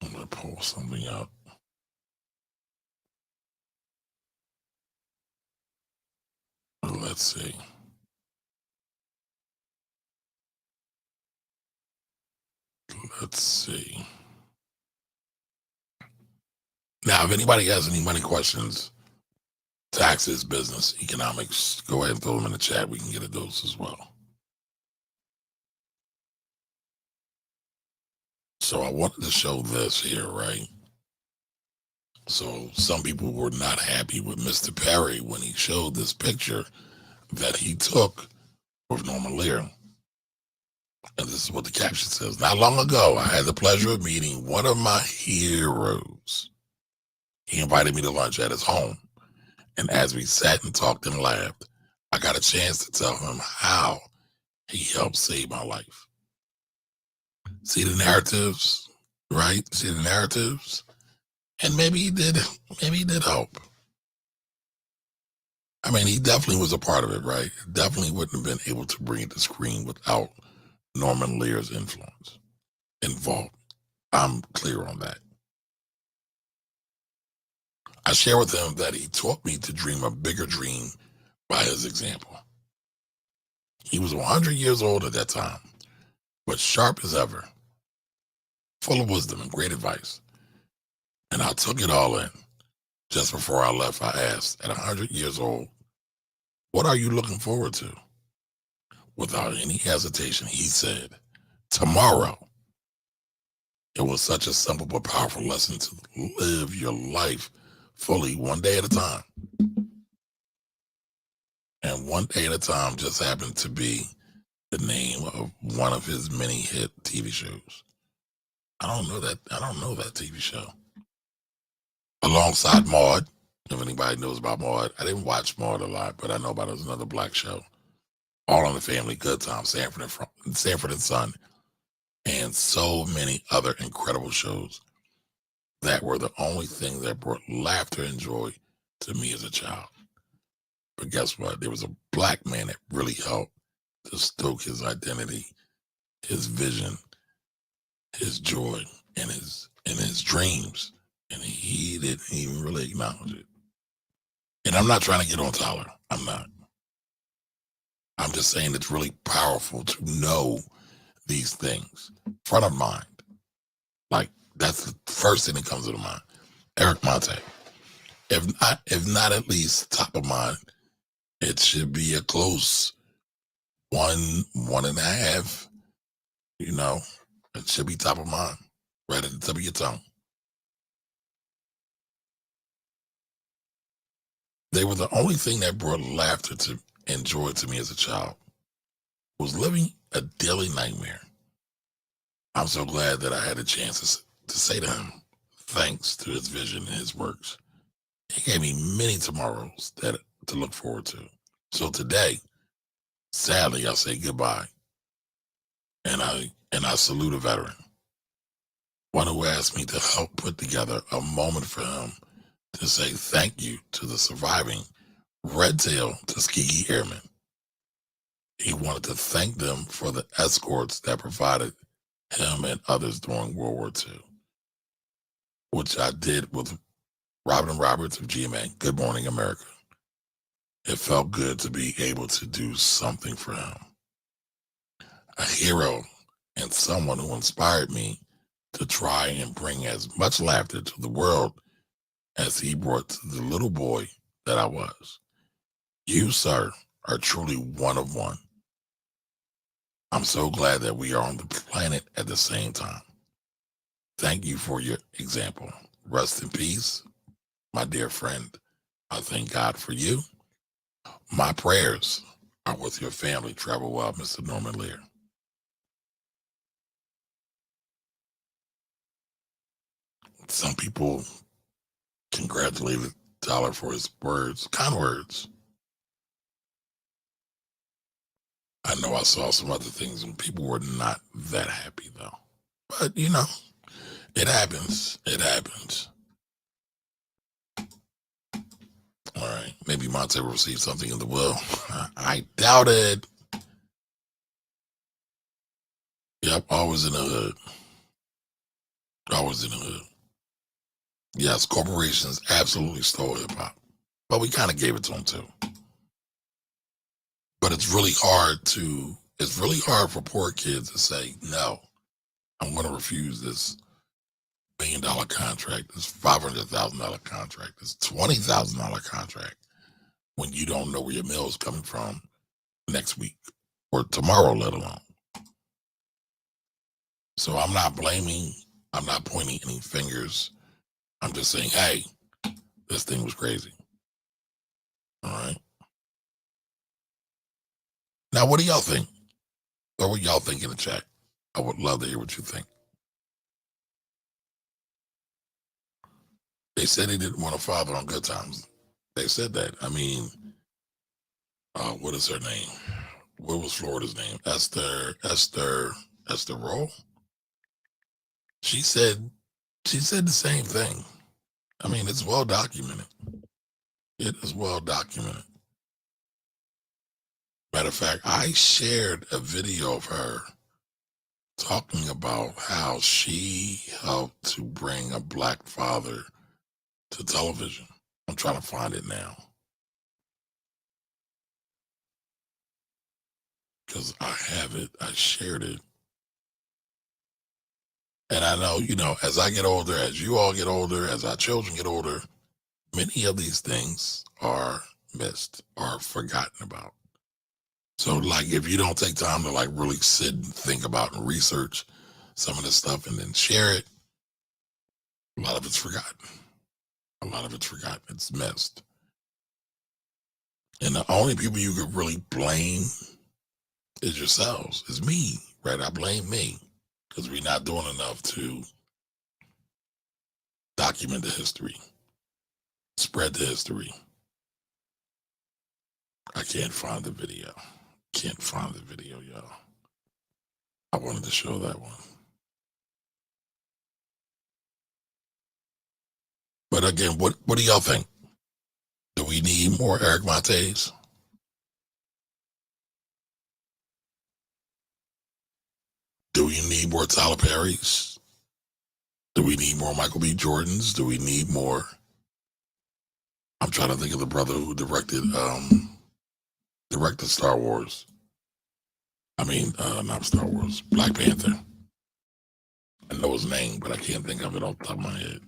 I'm going to pull something up. Let's see. Let's see. Now, if anybody has any money questions, taxes, business, economics, go ahead and throw them in the chat. We can get at those as well. So I wanted to show this here, right? So some people were not happy with Mr. Perry when he showed this picture that he took with Norman Lear. And this is what the caption says. Not long ago, I had the pleasure of meeting one of my heroes. He invited me to lunch at his home. And as we sat and talked and laughed, I got a chance to tell him how he helped save my life. See the narratives, right? See the narratives? And maybe he did help. I mean, he definitely was a part of it, right? Definitely wouldn't have been able to bring it to screen without Norman Lear's influence involved. I'm clear on that. I share with him that he taught me to dream a bigger dream by his example. He was 100 years old at that time, but sharp as ever, full of wisdom and great advice. And I took it all in. Just before I left, I asked, at 100 years old, what are you looking forward to? Without any hesitation, he said, tomorrow. It was such a simple but powerful lesson to live your life fully, one day at a time. And one day at a time just happened to be the name of one of his many hit TV shows. I don't know that TV show. Alongside Maude, if anybody knows about Maude, I didn't watch Maude a lot, but I know about it was another black show. All in the Family, Good Times, Sanford and Son, and so many other incredible shows that were the only thing that brought laughter and joy to me as a child. But guess what? There was a black man that really helped to stoke his identity, his vision, his joy, and his dreams. And he didn't even really acknowledge it. And I'm not trying to get on Tyler. I'm not. I'm just saying it's really powerful to know these things. Front of mind. Like, that's the first thing that comes to mind. Eric Monte. If not at least top of mind, it should be a close 1.5. You know, it should be top of mind. Right at the tip of your tongue. They were the only thing that brought laughter to and joy to me as a child. Was living a daily nightmare. I'm so glad that I had a chance to say to him, thanks to his vision and his works. He gave me many tomorrows to look forward to. So today, sadly, I say goodbye. And I salute a veteran. One who asked me to help put together a moment for him to say thank you to the surviving Red Tail Tuskegee Airmen. He wanted to thank them for the escorts that provided him and others during World War II, which I did with Robin Roberts of GMA, Good Morning America. It felt good to be able to do something for him. A hero and someone who inspired me to try and bring as much laughter to the world as he brought to the little boy that I was. You, sir, are truly one of one. I'm so glad that we are on the planet at the same time. Thank you for your example. Rest in peace, my dear friend. I thank God for you. My prayers are with your family. Travel well, Mr. Norman Lear. Some people congratulated Tyler for his words, kind words. I know I saw some other things and people were not that happy though. But you know, it happens. It happens. All right. Maybe Monte will receive something in the will. I doubt it. Yep, always in the hood. Always in the hood. Yes, corporations absolutely stole hip hop. But we kind of gave it to them too. But it's really hard for poor kids to say, no, I'm going to refuse this $1 million contract, this $500,000 contract, this $20,000 contract when you don't know where your meal is coming from next week or tomorrow, let alone. So I'm not blaming, I'm not pointing any fingers. I'm just saying, hey, this thing was crazy. All right. Now, what do y'all think? Or what y'all think in the chat? I would love to hear what you think. They said he didn't want a father on Good Times. They said that. I mean, what is her name? What was Florida's name? Esther Roll? She said the same thing. I mean, it's well documented. It is well documented. Matter of fact, I shared a video of her talking about how she helped to bring a black father to television. I'm trying to find it now. Because I have it. I shared it. And I know, as I get older, as you all get older, as our children get older, many of these things are missed or forgotten about. So, like, if you don't take time to, like, really sit and think about and research some of this stuff and then share it, a lot of it's forgotten. A lot of it's forgotten. It's missed. And the only people you could really blame is yourselves. It's me, right? I blame me because we're not doing enough to document the history, spread the history. I can't find the video. Can't find the video, y'all. I wanted to show that one. But again, what do y'all think? Do we need more Eric Montes? Do we need more Tyler Perry's? Do we need more Michael B. Jordans? Do we need more? I'm trying to think of the brother who directed Star Wars. I mean, not Star Wars, Black Panther. I know his name, but I can't think of it off the top of my head.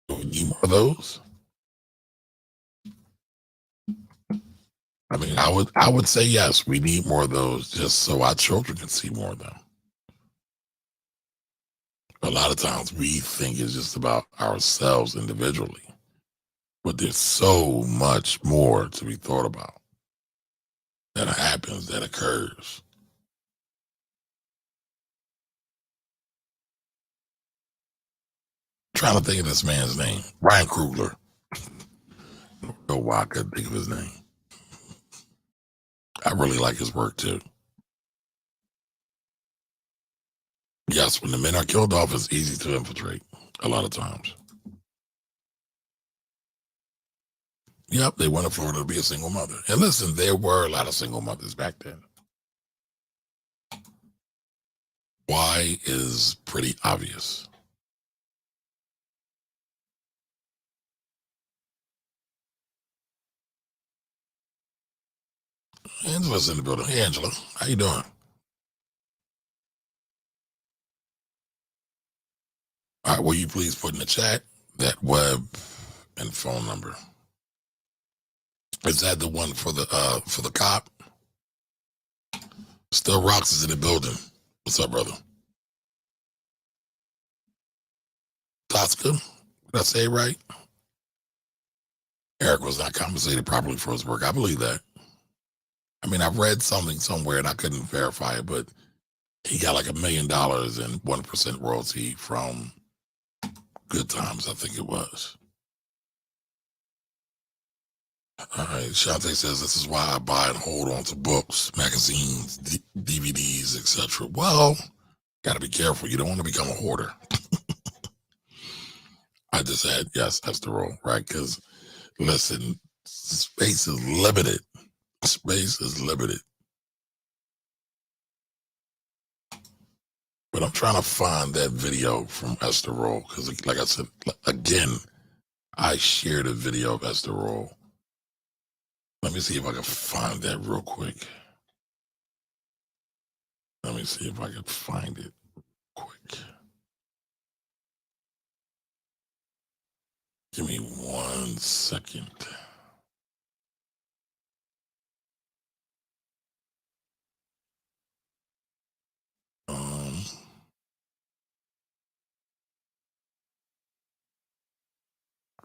Do we need more of those? I mean, I would say yes, we need more of those just so our children can see more of them. A lot of times we think it's just about ourselves individually, but there's so much more to be thought about that happens, that occurs. I'm trying to think of this man's name, Ryan Coogler. I don't know why I couldn't think of his name. I really like his work too. Yes, when the men are killed off, it's easy to infiltrate a lot of times. Yep, they went to Florida to be a single mother. And listen, there were a lot of single mothers back then. Why is pretty obvious. Angela's in the building. Hey, Angela, how you doing? All right, will you please put in the chat that web and phone number? Is that the one for the cop? Still Rocks is in the building. What's up, brother? Tosca, did I say it right? Eric was not compensated properly for his work. I believe that. I mean, I've read something somewhere and I couldn't verify it, but he got like $1 million and 1% royalty from Good Times, I think it was. All right, Shante says, this is why I buy and hold on to books, magazines, DVDs, etc. Well, got to be careful. You don't want to become a hoarder. I just said, yes, that's the rule, right? Because, listen, space is limited. Space is limited. But I'm trying to find that video from Esther Roll because, like I said, again, I shared a video of Esther Roll. Let me see if I can find that real quick. Let me see if I can find it quick. Give me 1 second.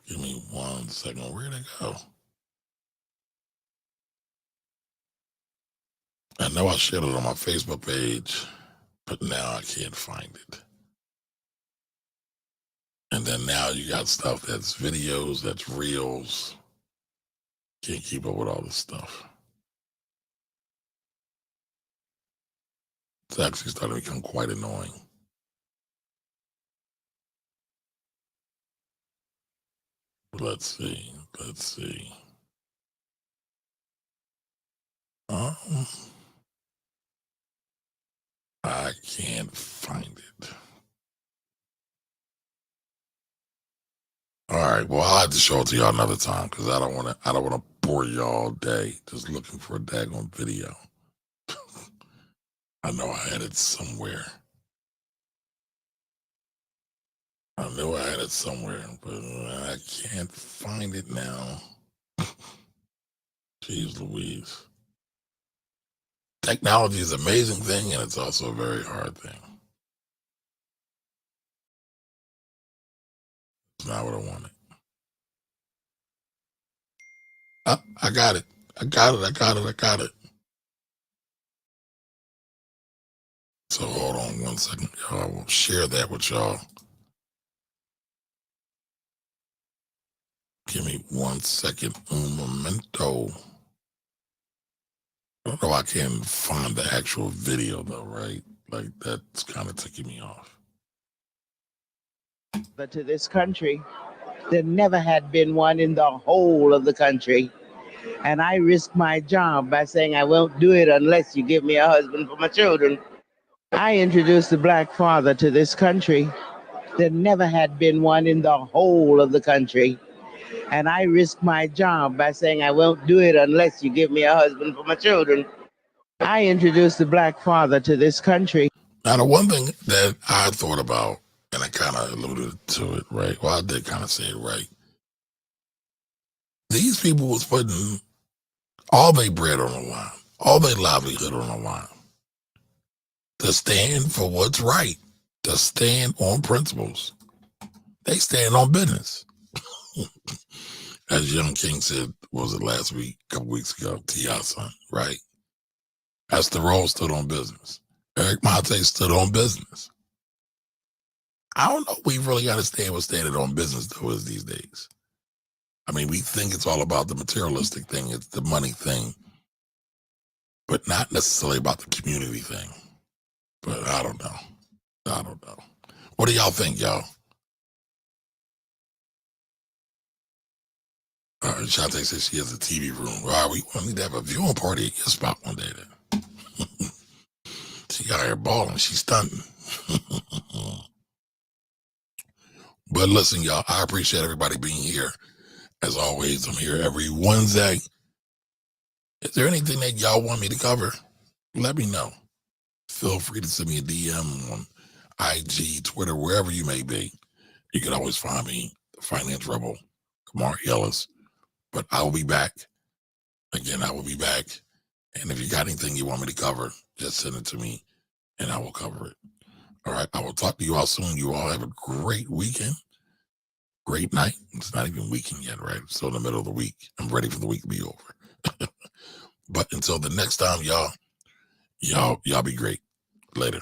Give me 1 second. Where'd it go? I know I shared it on my Facebook page, but now I can't find it. And then now you got stuff that's videos, that's reels. Can't keep up with all this stuff. It's actually starting to become quite annoying. Let's see. I can't find it. All right. Well, I'll have to show it to y'all another time because I don't want to bore y'all all day just looking for a daggone video. I know I had it somewhere. I knew I had it somewhere, but I can't find it now. Jeez Louise. Technology is an amazing thing, and it's also a very hard thing. It's not what I wanted. I got it. I got it. So hold on 1 second, y'all. I will share that with y'all. Give me 1 second. Un momento. I don't know. I can't find the actual video though, right? Like that's kind of ticking me off. But to this country, there never had been one in the whole of the country. And I risk my job by saying I won't do it unless you give me a husband for my children. I introduced the black father to this country. There never had been one in the whole of the country. And I risk my job by saying I won't do it unless you give me a husband for my children. I introduced the black father to this country. Now, the one thing that I thought about, and I kind of alluded to it, right? Well, I did kind of say it right. These people was putting all their bread on the line, all their livelihood on the line to stand for what's right, to stand on principles. They stand on business. As Young King said, was it last week, a couple weeks ago, T.I.'s son, right? Esther Roll stood on business. Eric Monte stood on business. I don't know if we really understand what standing on business though is these days. I mean, we think it's all about the materialistic thing, it's the money thing, but not necessarily about the community thing. But I don't know. What do y'all think, y'all? All right, Shante says she has a TV room. All right, we need to have a viewing party at your spot one day then. She got her balling. She's stunting. But listen, y'all, I appreciate everybody being here. As always, I'm here every Wednesday. Is there anything that y'all want me to cover? Let me know. Feel free to send me a DM on IG, Twitter, wherever you may be. You can always find me, the Finance Rebel, Kamar Ellis. But I will be back. Again, I will be back. And if you got anything you want me to cover, just send it to me and I will cover it. All right. I will talk to you all soon. You all have a great weekend. Great night. It's not even weekend yet, right? It's still in the middle of the week. I'm ready for the week to be over. But until the next time, y'all be great. Later.